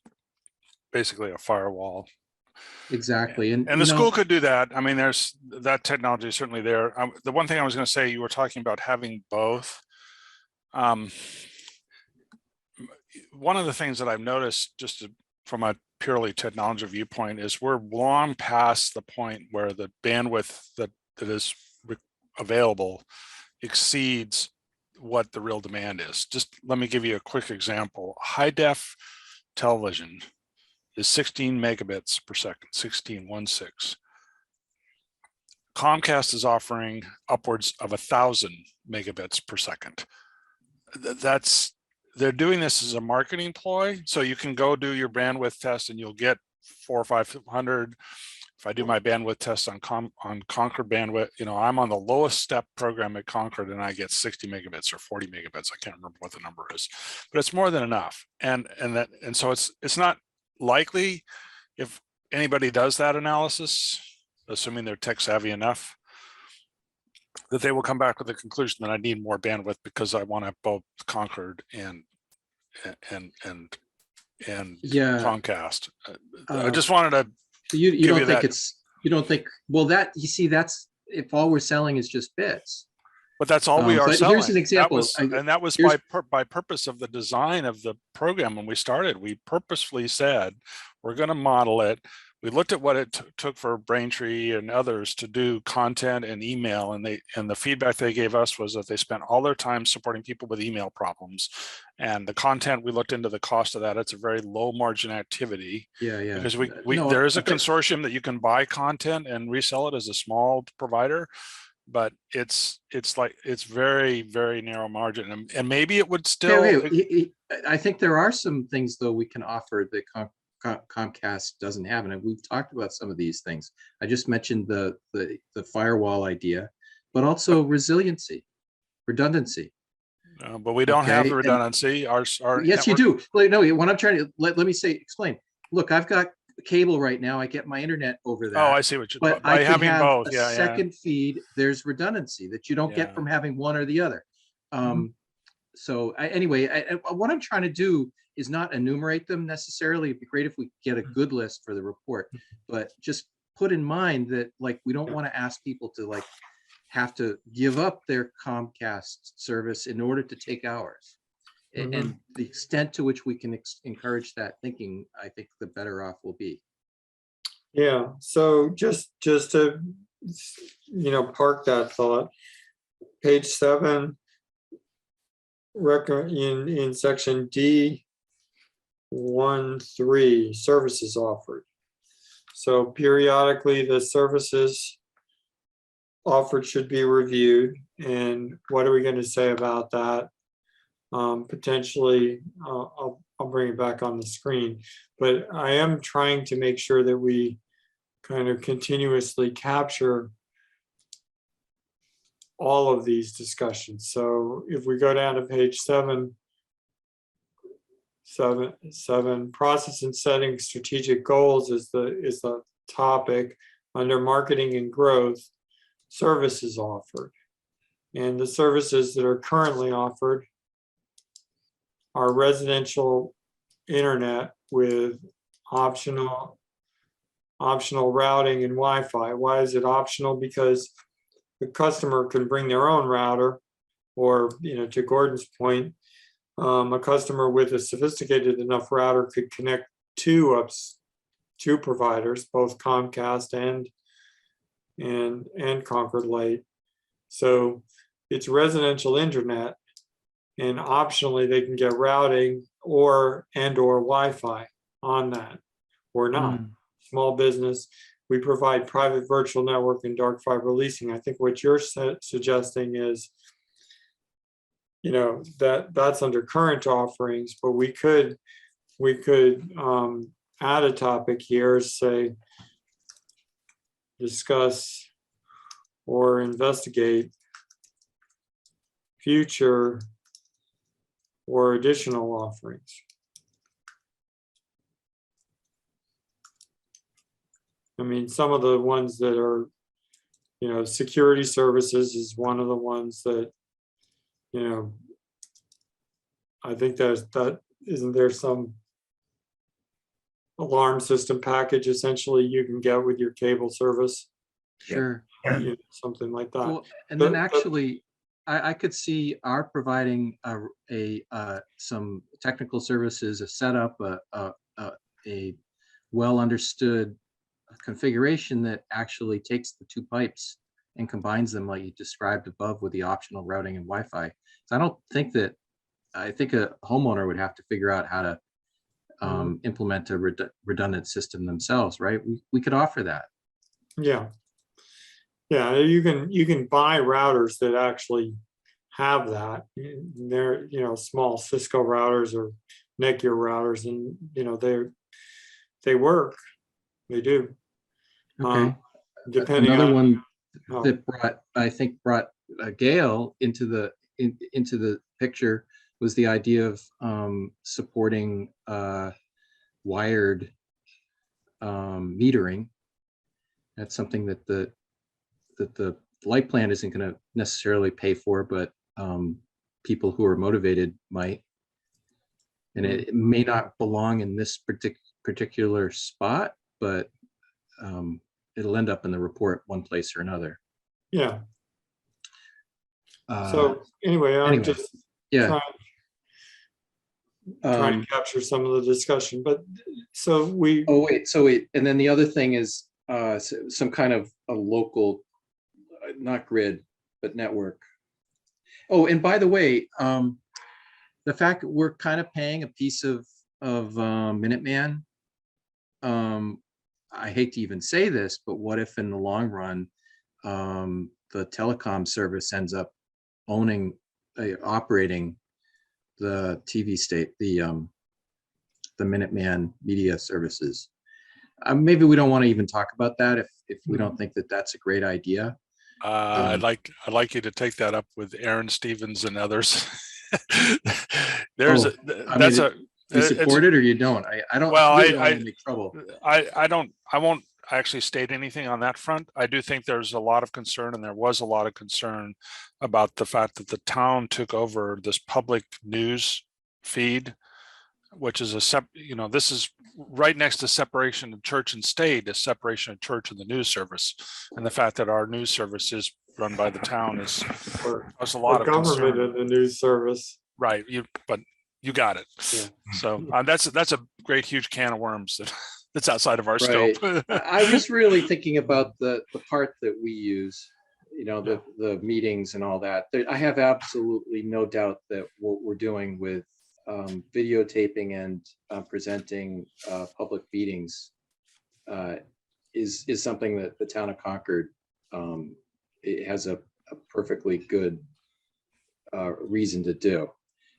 basically a firewall. Exactly. And the school could do that. I mean, there's that technology is certainly there. The one thing I was going to say, you were talking about having both. One of the things that I've noticed from a purely technology viewpoint is we're long past the point where the bandwidth that is available exceeds what the real demand is. Just let me give you a quick example. High def television is 16 megabits per second, 16.16. Comcast is offering upwards of 1,000 megabits per second. They're doing this as a marketing ploy. So you can go do your bandwidth test and you'll get 400 or 500. If I do my bandwidth test on Concord bandwidth, I'm on the lowest step program at Concord and I get 60 megabits or 40 megabits. I can't remember what the number is, but it's more than enough. And so it's not likely, if anybody does that analysis, assuming they're tech savvy enough, that they will come back with the conclusion that I need more bandwidth because I want to have both Concord and Yeah. Comcast. I Uh, just wanted to So you give don't you think that. you don't think, well, that, you see, that's, if all we're selling is just bits. But that's all we are But selling. here's an example. That was Here's- by purpose of the design of the program when we started. We purposefully said we're going to model it. We looked at what it took for Braintree and others to do content and email, and the feedback they gave us was that they spent all their time supporting people with email problems. And the content, we looked into the cost of that. It's a very low margin activity. Yeah, yeah. Because No, there is a but- consortium that you can buy content and resell it as a small provider, but it's very, very narrow margin, and maybe it would still. Okay, I think there are some things though we can offer that Comcast doesn't have, and we've talked about some of these things. I just mentioned the firewall idea, but also resiliency, redundancy. But we don't have Okay, the and- redundancy. Our Yes, you network- do. Like, no, what I'm trying to let me explain. Look, I've got cable right now. I get my internet over that. Oh, I see what you. But By I could having have both, a yeah, yeah. second feed. There's redundancy that you don't Yeah. get from having one or the other. So anyway, what I'm trying to do is not enumerate them necessarily. It'd be great if we get a good list for the report, but just put in mind that like we don't want to ask people to like have to give up their Comcast service in order to take ours. And the extent to which we can encourage that thinking, I think the better off we'll be. Yeah, so just to, park that thought, page 7, in section D1.3, services offered. So periodically the services offered should be reviewed. And what are we going to say about that? Potentially, I'll bring it back on the screen, but I am trying to make sure that we kind of continuously capture all of these discussions. So if we go down to page 7, process and setting strategic goals is the topic. Under marketing and growth, services offered. And the services that are currently offered are residential internet with optional routing and Wi-Fi. Why is it optional? Because the customer can bring their own router, or to Gordon's point, a customer with a sophisticated enough router could connect two providers, both Comcast and Concord Light. So it's residential internet, and optionally they can get routing or Wi-Fi on that, or not. Small business, we provide private virtual network and dark fiber leasing. I think what you're suggesting is, that's under current offerings, but we could add a topic here, say, discuss or investigate future or additional offerings. I mean, some of the ones that are, security services is one of the ones that, I think that isn't there some alarm system package essentially you can get with your cable service, Sure. something like that. Well, and then actually, I could see our providing some technical services, a setup, a well understood configuration that actually takes the two pipes and combines them like you described above with the optional routing and Wi-Fi. So I think a homeowner would have to figure out how to implement a redundant system themselves, right? We could offer that. Yeah, you can buy routers that actually have that. They're small Cisco routers or Netgear routers, and they work. They do. Okay. Depending Another on one how- that brought Gail into the picture was the idea of supporting wired metering. That's something that the light plant isn't going to necessarily pay for, but people who are motivated might. And it may not belong in this particular spot, but it'll end up in the report one place or another. Yeah. So anyway, I'm anyway, just yeah. trying to capture some of the discussion, but so we. Oh, wait. And then the other thing is some kind of a local, not grid, but network. Oh, and by the way, the fact that we're kind of paying a piece of Minuteman, I hate to even say this, but what if in the long run, the telecom service ends up operating the TV state, the Minuteman media services? Maybe we don't want to even talk about that if we don't think that that's a great idea. I'd like you to take that up with Aaron Stevens and others. You support it or you don't? I don't really want to make trouble. I won't actually state anything on that front. I do think there's a lot of concern, and there was a lot of concern about the fact that the town took over this public news feed, which is this is right next to separation of church and state, a separation of church and the news service. And the fact that our news service is run by the town is there's a lot of government concern. and the news service. Right. But you got it. Yeah. So that's a great, huge can of worms that's outside of our Right. scope. I was really thinking about the part that we use, the meetings and all that. I have absolutely no doubt that what we're doing with videotaping and presenting public meetings is something that the town of Concord it has a perfectly good reason to do.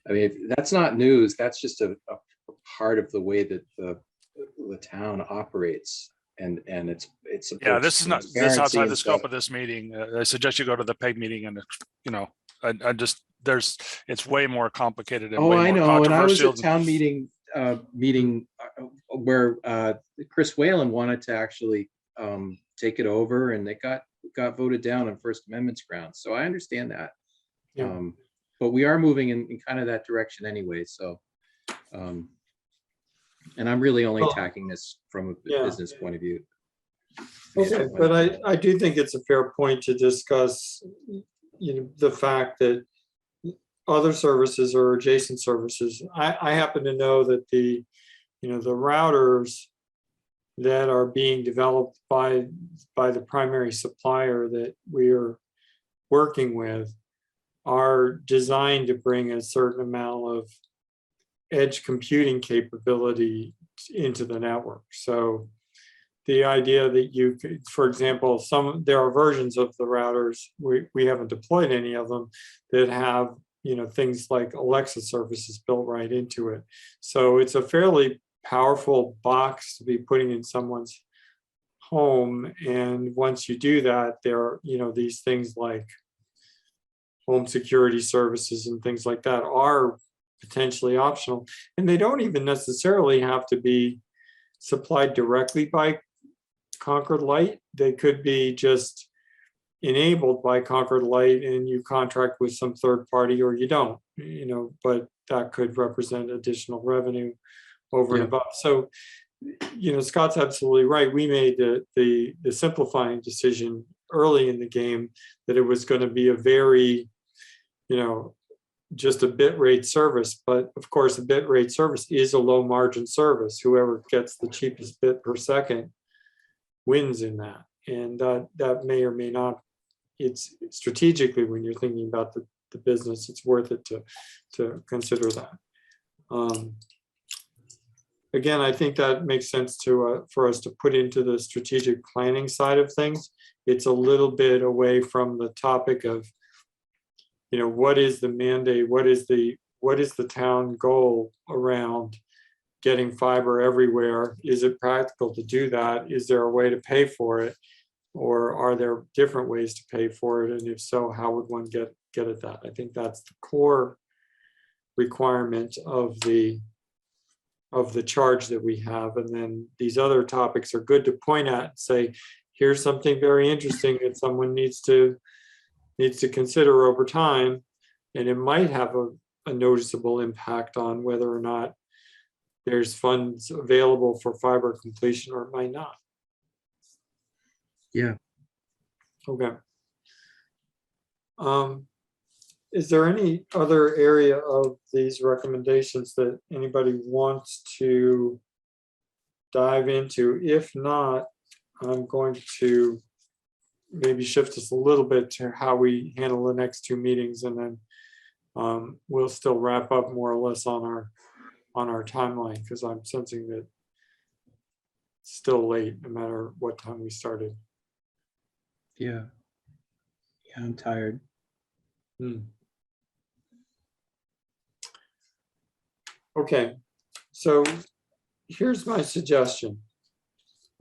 I mean, if that's not news, that's just a part of the way that the town operates, and it's This is outside the scope of this meeting. I suggest you go to the PEG meeting, and it's way more complicated and way I more know. And I was controversial. at town meeting where Chris Whalen wanted to actually take it over, and it got voted down on First Amendment's grounds. So I understand that. Yeah. But we are moving in kind of that direction anyway. So, and I'm really only attacking this from a business point of view. Okay, but I do think it's a fair point to discuss, the fact that other services or adjacent services. I happen to know that the routers that are being developed by the primary supplier that we are working with are designed to bring a certain amount of edge computing capability into the network. So the idea that you could, for example, there are versions of the routers, we haven't deployed any of them, that have things like Alexa services built right into it. So it's a fairly powerful box to be putting in someone's home. And once you do that, there are these things like home security services and things like that are potentially optional, and they don't even necessarily have to be supplied directly by Concord Light. They could be just enabled by Concord Light, and you contract with some third party, or you don't, but that could represent additional revenue over and above. So, Scott's absolutely right. We made the simplifying decision early in the game that it was going to be a very, just a bit rate service. But of course, a bit rate service is a low margin service. Whoever gets the cheapest bit per second wins in that. And that may or may not, it's strategically, when you're thinking about the business, it's worth it to consider that. Again, I think that makes sense for us to put into the strategic planning side of things. It's a little bit away from the topic of, what is the mandate? What is the town goal around getting fiber everywhere? Is it practical to do that? Is there a way to pay for it? Or are there different ways to pay for it? And if so, how would one get at that? I think that's the core requirement of the charge that we have. And then these other topics are good to point at and say, here's something very interesting that someone needs to consider over time, and it might have a noticeable impact on whether or not there's funds available for fiber completion, or it might not. Yeah. Okay. Is there any other area of these recommendations that anybody wants to dive into? If not, I'm going to maybe shift us a little bit to how we handle the next two meetings, and then we'll still wrap up more or less on our timeline, because I'm sensing that it's still late no matter what time we started. Yeah. Yeah, I'm tired. Okay, so here's my suggestion.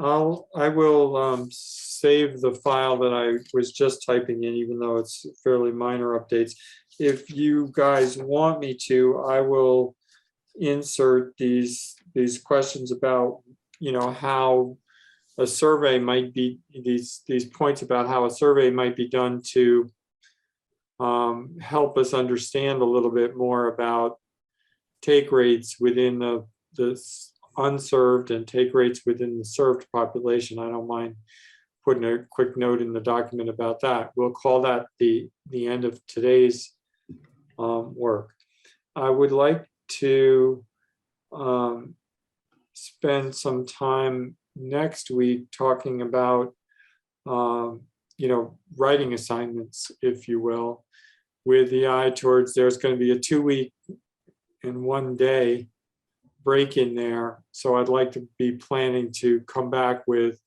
I will save the file that I was just typing in, even though it's fairly minor updates. If you guys want me to, I will insert these questions about, how a survey might be, these points about how a survey might be done to help us understand a little bit more about take rates within the unserved and take rates within the served population. I don't mind putting a quick note in the document about that. We'll call that the end of today's work. I would like to spend some time next week talking about writing assignments, if you will, with the eye towards there's going to be a 2-week and 1 day break in there. So I'd like to be planning to come back with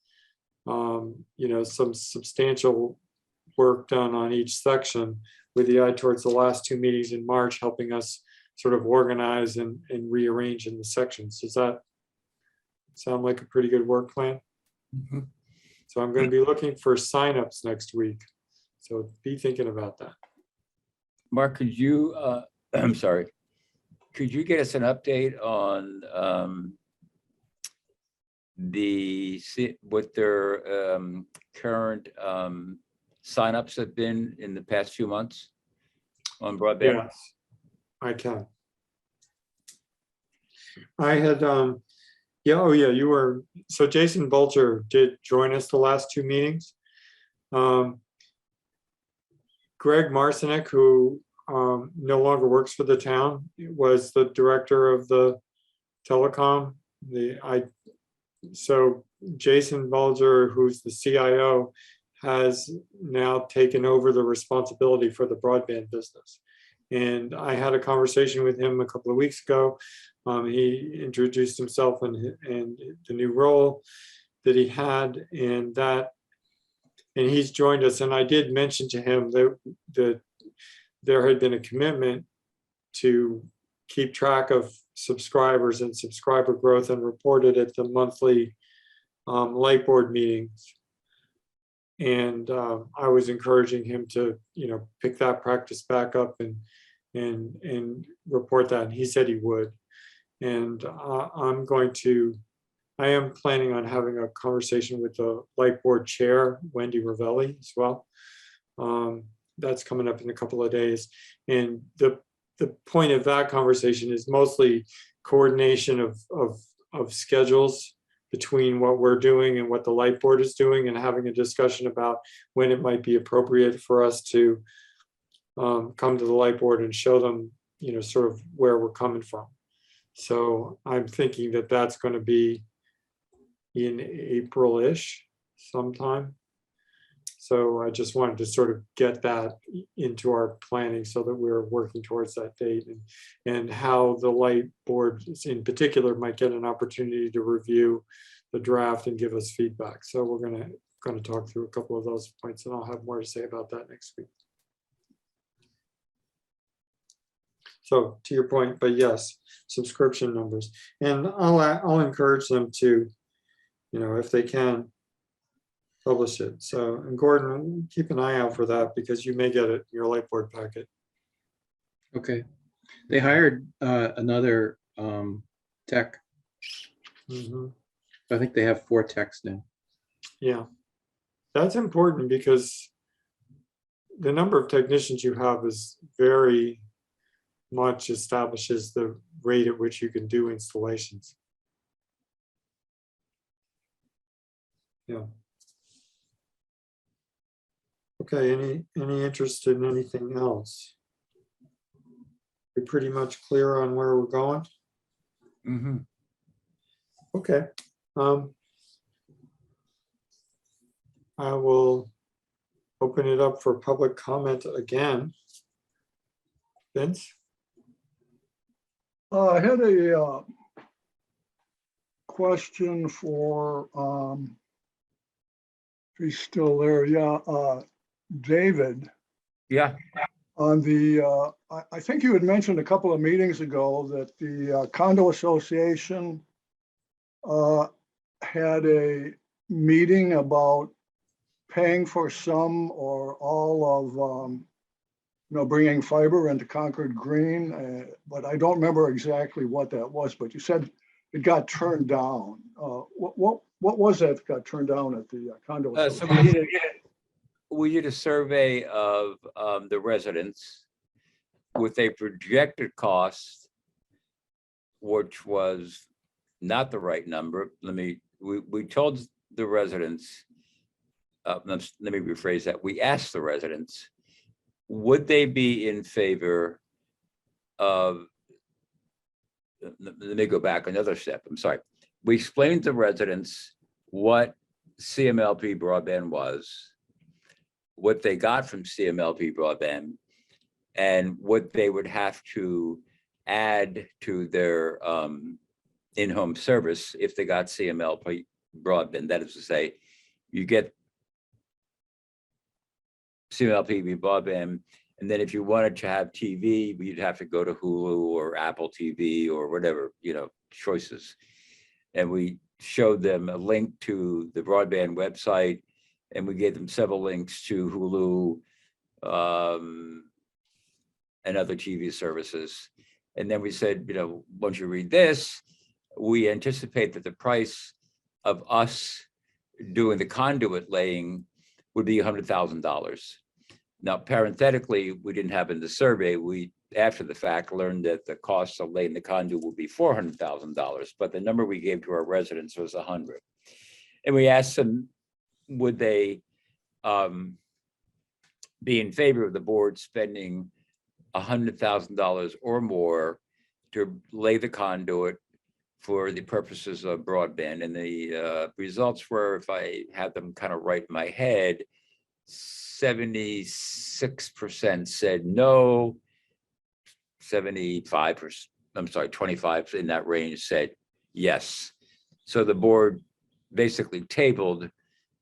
some substantial work done on each section, with the eye towards the last 2 meetings in March, helping us sort of organize and rearrange in the sections. Does that sound like a pretty good work plan? Mhm. So I'm going to be looking for signups next week. So be thinking about that. Mark, could you, I'm sorry, could you get us an update on what their current signups have been in the past few months on broadband? Yes, I can. I had, you were, so Jason Bulger did join us the last 2 meetings. Greg Marcinek, who no longer works for the town, was the director of the telecom. So Jason Bulger, who's the CIO, has now taken over the responsibility for the broadband business. And I had a conversation with him a couple of weeks ago. He introduced himself and the new role that he had, and he's joined us. And I did mention to him that there had been a commitment to keep track of subscribers and subscriber growth and report it at the monthly light board meetings. And I was encouraging him to, pick that practice back up and report that. And he said he would. And I am planning on having a conversation with the light board chair, Wendy Ravelli, as well. That's coming up in a couple of days. And the point of that conversation is mostly coordination of schedules between what we're doing and what the light board is doing, and having a discussion about when it might be appropriate for us to come to the light board and show them, sort of where we're coming from. So I'm thinking that that's going to be in April-ish sometime. So I just wanted to sort of get that into our planning so that we're working towards that date, and how the light board in particular might get an opportunity to review the draft and give us feedback. So we're going to talk through a couple of those points, and I'll have more to say about that next week. So to your point, but yes, subscription numbers, and I'll encourage them to, if they can, publish it. So, and Gordon, keep an eye out for that, because you may get it in your light board packet. Okay. They hired another tech. Mhm. I think they have 4 techs now. Yeah. that's important because the number of technicians you have is very much establishes the rate at which you can do installations. Yeah. Okay, any interest in anything else? We're pretty much clear on where we're going? Mhm. Okay. I will open it up for public comment again. Vince? I had a question for, if he's still there, yeah, David. Yeah, On the, I think you had mentioned a couple of meetings ago that the condo association had a meeting about paying for some or all of, bringing fiber into Concord Green, but I don't remember exactly what that was, but you said it got turned down. What was that got turned down at the condo so association? we did a survey of the residents with a projected cost, which was not the right number. We told the residents, let me rephrase that. We asked the residents, would they be in favor of, let me go back another step, I'm sorry. We explained to residents what CMLP broadband was, what they got from CMLP broadband, and what they would have to add to their in-home service if they got CMLP broadband. That is to say, you get CMLP broadband, and then if you wanted to have TV, you'd have to go to Hulu or Apple TV or whatever, choices. And we showed them a link to the broadband website, and we gave them several links to Hulu and other TV services. And then we said, once you read this, we anticipate that the price of us doing the conduit laying would be $100,000. Now, parenthetically, we didn't have in the survey, we, after the fact, learned that the cost of laying the conduit would be $400,000, but the number we gave to our residents was 100. And we asked them, would they be in favor of the board spending $100,000 or more to lay the conduit for the purposes of broadband. And the results were, if I had them kind of right in my head, 76% said no, 75%, I'm sorry, 25 in that range said yes. So the board basically tabled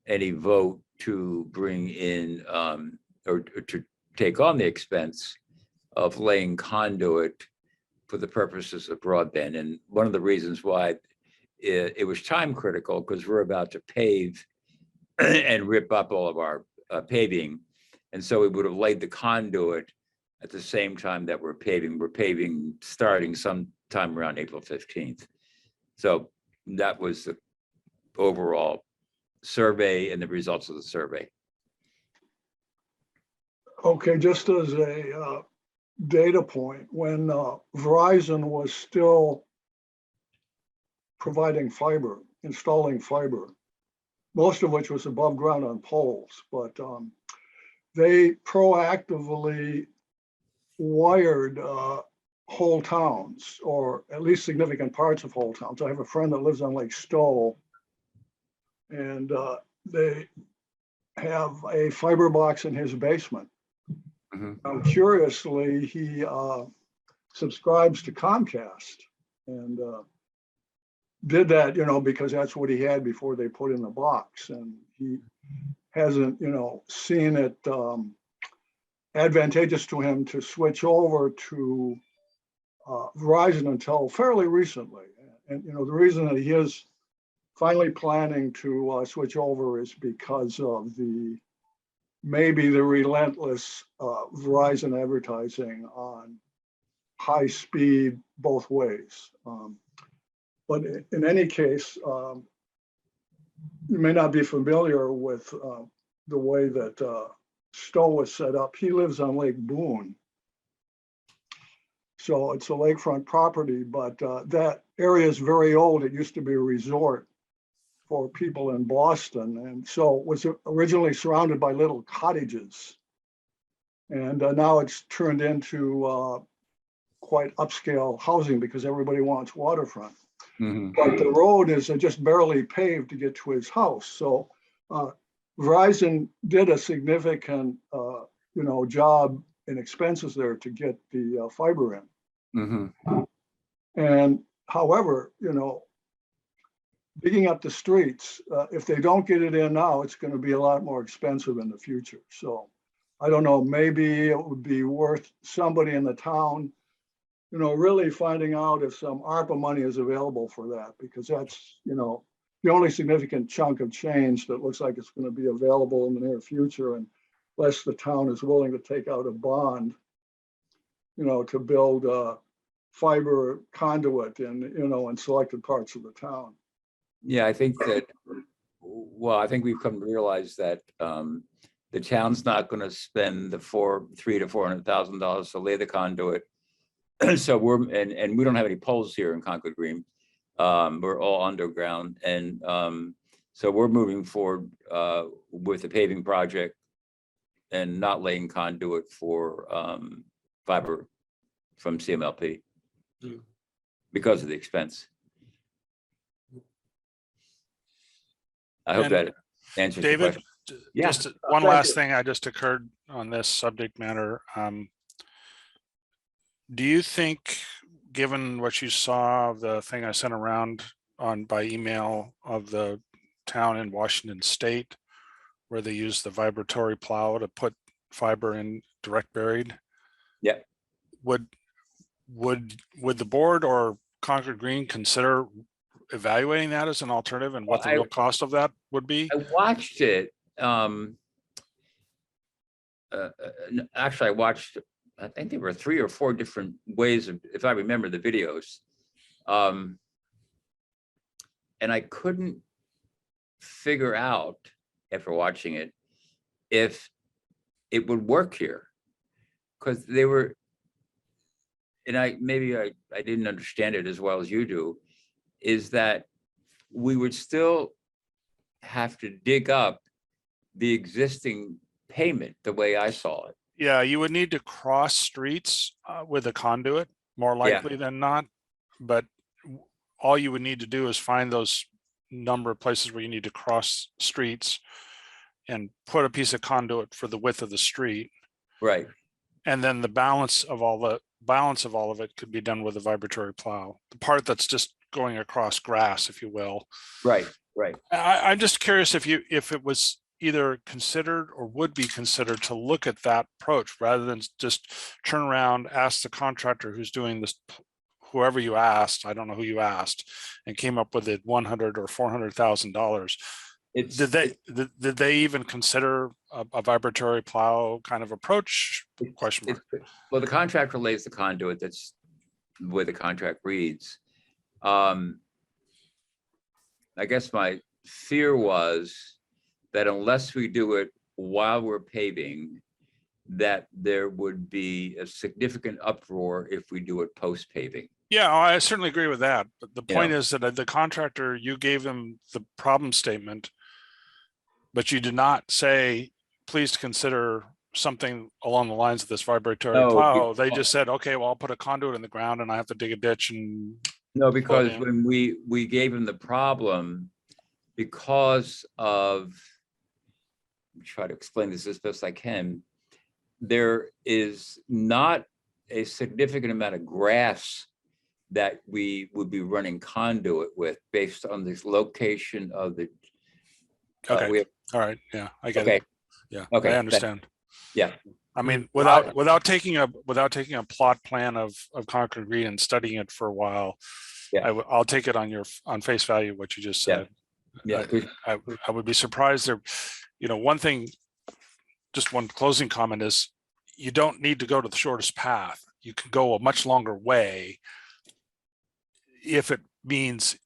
any vote to bring in or to take on the expense of laying conduit for the purposes of broadband. And one of the reasons why it was time critical, because we're about to pave and rip up all of our paving. And so we would have laid the conduit at the same time that we're paving. We're paving starting sometime around April 15th. So that was the overall survey and the results of the survey. Okay, just as a data point, when Verizon was still providing fiber, installing fiber, most of which was above ground on poles, but they proactively wired whole towns, or at least significant parts of whole towns. I have a friend that lives on Lake Stowe, and they have a fiber box in his basement. Now, curiously, he subscribes to Comcast and did that, because that's what he had before they put in the box. And he hasn't, seen it advantageous to him to switch over to Verizon until fairly recently. And, the reason that he is finally planning to switch over is because of maybe the relentless Verizon advertising on high speed both ways. But in any case, you may not be familiar with the way that Stowe was set up. He lives on Lake Boone. So it's a lakefront property, but that area is very old. It used to be a resort for people in Boston. And so it was originally surrounded by little cottages. And now it's turned into quite upscale housing because everybody wants waterfront. Mhm. But the road is just barely paved to get to his house. So Verizon did a significant, job in expenses there to get the fiber in. Mhm. And however, digging up the streets, if they don't get it in now, it's going to be a lot more expensive in the future. So I don't know, maybe it would be worth somebody in the town, really finding out if some ARPA money is available for that, because that's, the only significant chunk of change that looks like it's going to be available in the near future, unless the town is willing to take out a bond, to build a fiber conduit in selected parts of the town. Yeah, I think that, well, I think we've come to realize that the town's not going to spend the $300,000 to $400,000 to lay the conduit. So and we don't have any poles here in Concord Green. We're all underground. And so we're moving forward with the paving project and not laying conduit for fiber from CMLP because of the expense. I hope And that answers the David, question. Yeah. just one Thank last you. thing I just occurred on this subject matter. Do you think, given what you saw, the thing I sent around by email of the town in Washington State, where they use the vibratory plow to put fiber in direct buried? Yeah. Would the board or Concord Green consider evaluating that as an alternative and what the real cost of that would be? I watched it. Actually, I think there were 3 or 4 different ways of, if I remember the videos. And I couldn't figure out after watching it if it would work here, because they were, and I didn't understand it as well as you do, is that we would still have to dig up the existing payment the way I saw it. Yeah, you would need to cross streets with a conduit, more likely than not. But all you would need to do is find those number of places where you need to cross streets and put a piece of conduit for the width of the street. Right. And then the balance of all of it could be done with a vibratory plow. The part that's just going across grass, if you will. Right. I'm just curious if it was either considered or would be considered to look at that approach rather than just turn around, ask the contractor who's doing this, whoever you asked, I don't know who you asked, and came up with it $100,000 or $400,000. Did they even consider a vibratory plow kind of approach? Question mark. Well, the contractor lays the conduit. That's the way the contract reads. I guess my fear was that unless we do it while we're paving, that there would be a significant uproar if we do it post paving. Yeah, I certainly agree with that. But the point Yeah. is that the contractor, you gave them the problem statement, but you did not say, please consider something along the lines of this vibratory No, plow. They just said, okay, well, I'll put a conduit in the ground and I have to dig a ditch and. No, because in. when we gave him the problem, because of, try to explain this as best I can, there is not a significant amount of grass that we would be running conduit with based on this location of the. Okay. All right. Yeah, I get it. Yeah. Okay. I understand. Yeah. I mean, without taking a plot plan of Concord Green and studying it for a while, Yeah. I'll take it on face value what you just said. Yeah. I would be surprised there. One thing, just one closing comment is, you don't need to go to the shortest path. You can go a much longer way if it means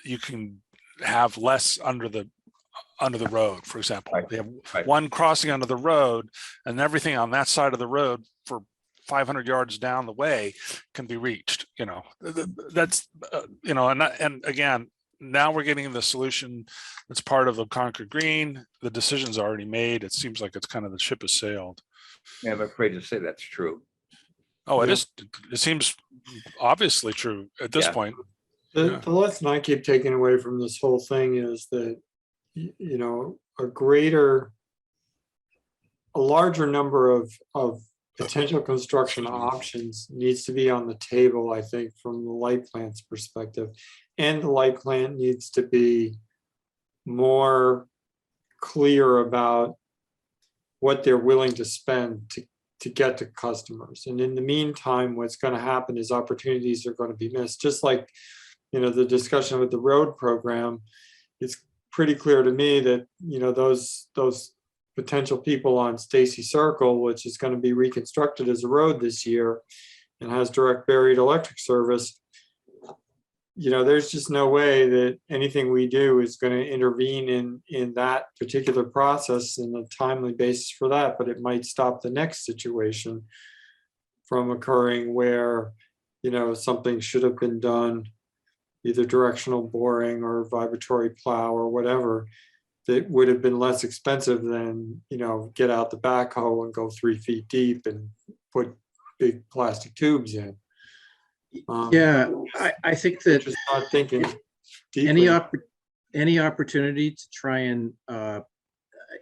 you can have less under the under the road, for example. Right, They have right. one crossing under the road, and everything on that side of the road for 500 yards down the way can be reached, you know. That's, you know, and again, now we're getting the solution that's part of the Concord Green. The decision's already made. It seems like it's kind of the ship has sailed. Yeah, I'm afraid to say that's true. Oh, it Yeah. is. It seems obviously true at this Yeah. point. The, Yeah. the lesson I keep taking away from this whole thing is that, you know, a larger number of potential construction options needs to be on the table, I think, from the light plant's perspective. And the light plant needs to be more clear about what they're willing to spend to get to customers. And in the meantime, what's going to happen is opportunities are going to be missed. Just like, you know, the discussion with the road program, it's pretty clear to me that, you know, those potential people on Stacy Circle, which is going to be reconstructed as a road this year and has direct buried electric service, you know, there's just no way that anything we do is going to intervene in that particular process in a timely basis for that, but it might stop the next situation from occurring where, you know, something should have been done, either directional boring or vibratory plow or whatever, that would have been less expensive than, you know, get out the backhoe and go 3 feet deep and put big plastic tubes in. Yeah, I think that Just not thinking any deeply. any opportunity to try and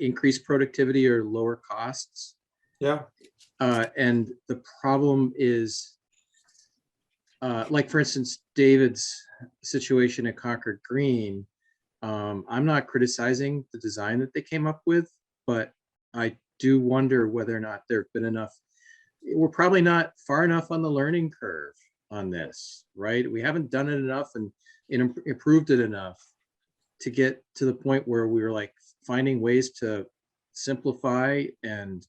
increase productivity or lower costs. Yeah, And the problem is, like for instance, David's situation at Concord Green. I'm not criticizing the design that they came up with, but I do wonder whether or not there have been enough. We're probably not far enough on the learning curve on this, right? We haven't done it enough and improved it enough to get to the point where we were like finding ways to simplify and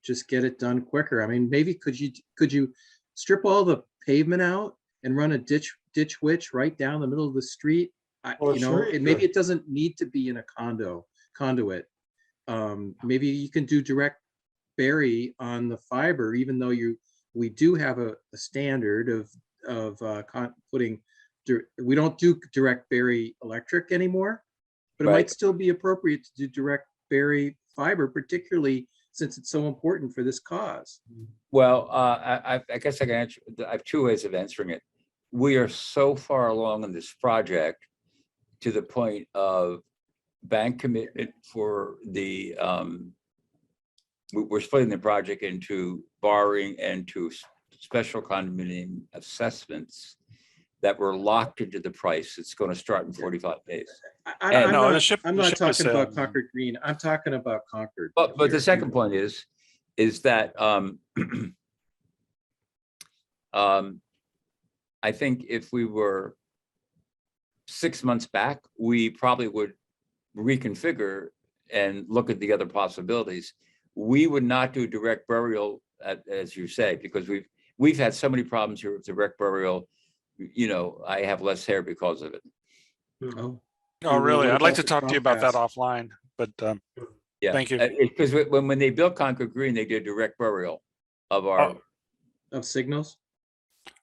just get it done quicker. I mean, maybe could you strip all the pavement out and run a ditch witch right down the middle of the street? Oh, You know, sure you maybe could. it doesn't need to be in a conduit. Maybe you can do direct bury on the fiber, even though we do have a standard of putting. We don't do direct bury electric anymore, but it Right. might still be appropriate to do direct bury fiber, particularly since it's so important for this cause. Well, I guess I can answer. I have two ways of answering it. We are so far along in this project to the point of bank commitment for the, we're splitting the project into borrowing and to special condominium assessments that were locked into the price. It's going to start in 45 days. I'm No, the not, ship- I'm the not ship is talking about sailed. Concord Green. I'm talking about Concord. But here. the second point is that I think if we were 6 months back, we probably would reconfigure and look at the other possibilities. We would not do direct burial, as you say, because we've had so many problems here with direct burial. You know, I have less hair because of it. Oh, Oh, really? what I'd like about to the talk to you about that Comcast? offline, but Yeah, Thank you. Because when they built Concord Green, they did direct burial of our Of signals?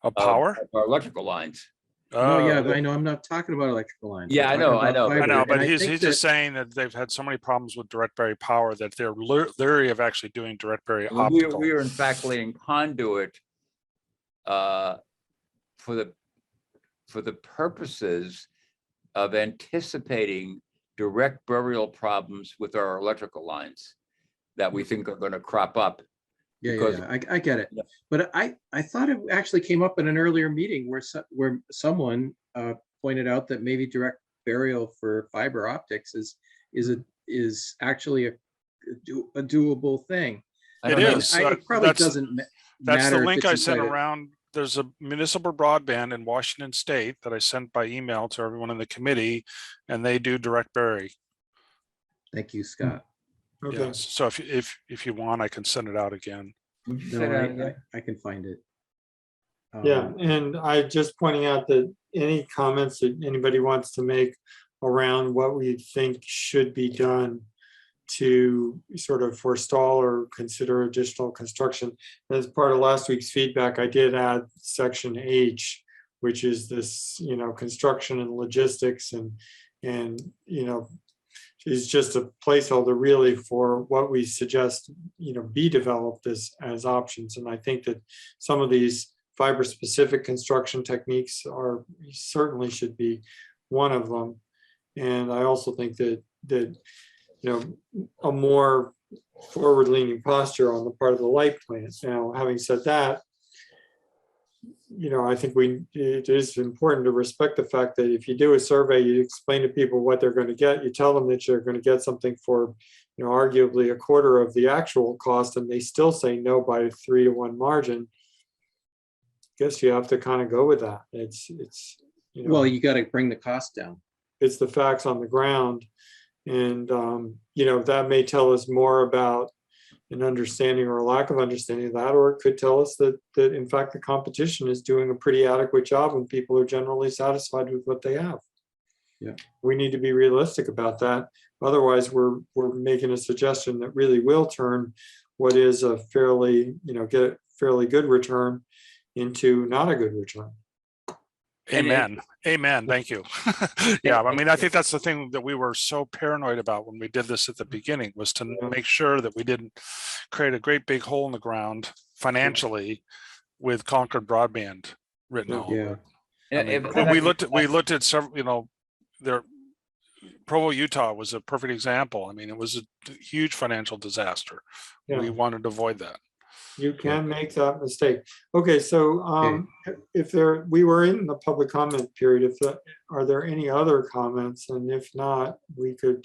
a power? of our electrical lines. No, yeah, Oh, I know. I'm not talking about electrical lines. Yeah, I'm I talking know, I about know. I fiber, know, and but I he's think just that- saying that they've had so many problems with direct bury power that they're leery of actually doing direct bury We optical. we are in fact laying conduit for the purposes of anticipating direct burial problems with our electrical lines that we think are going to crop up. Yeah, because- I get it. Yeah. But I thought it actually came up in an earlier meeting where someone pointed out that maybe direct burial for fiber optics is actually a doable thing. I It don't know. is. It probably That's- doesn't That's matter the if link it's I sent inside around. There's a municipal broadband in Washington State that I sent by email to everyone in the committee, and they do direct bury. Thank you, Scott. okay. Yes. So if you want, I can send it out again. Would you No, say that again? I can find it. Yeah, and I just pointing out that any comments that anybody wants to make around what we think should be done to sort of forestall or consider additional construction. As part of last week's feedback, I did add section H, which is this, construction and logistics and, is just a placeholder really for what we suggest, be developed as options. And I think that some of these fiber specific construction techniques certainly should be one of them. And I also think that a more forward-leaning posture on the part of the light plant. Now, having said that, I think it is important to respect the fact that if you do a survey, you explain to people what they're going to get, you tell them that you're going to get something for, arguably a quarter of the actual cost, and they still say no by a 3-to-1 margin. Guess you have to kind of go with that. It's Well, you got to bring the cost down. It's the facts on the ground. And, that may tell us more about an understanding or a lack of understanding of that, or it could tell us that in fact, the competition is doing a pretty adequate job and people are generally satisfied with what they have. Yeah. We need to be realistic about that. Otherwise, we're making a suggestion that really will turn what is a fairly, get a fairly good return into not a good return. Amen. Amen. Thank you. Yeah, I mean, I think that's the thing that we were so paranoid about when we did this at the beginning, was to make sure that we didn't create a great big hole in the ground financially with Concord Broadband written all over Yeah. it. I mean, we looked at several, Provo, Utah was a perfect example. I mean, it was a huge financial disaster. Yeah. We wanted to avoid that. You can make that mistake. Okay, so we were in the public comment period. Are there any other comments? And if not, we could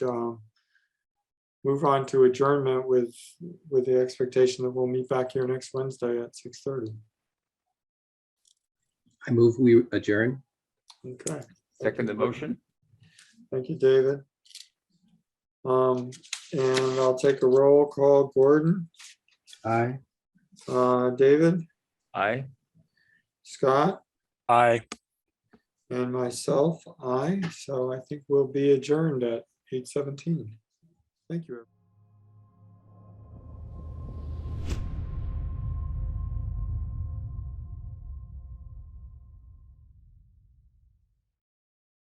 move on to adjournment with the expectation that we'll meet back here next Wednesday at 6:30. I move we adjourn. Okay. Second the motion. Thank you, David. And I'll take a roll call. Gordon, Aye. David, Aye. Scott, Aye. and myself, aye. So I think we'll be adjourned at 8:17. Thank you, everyone.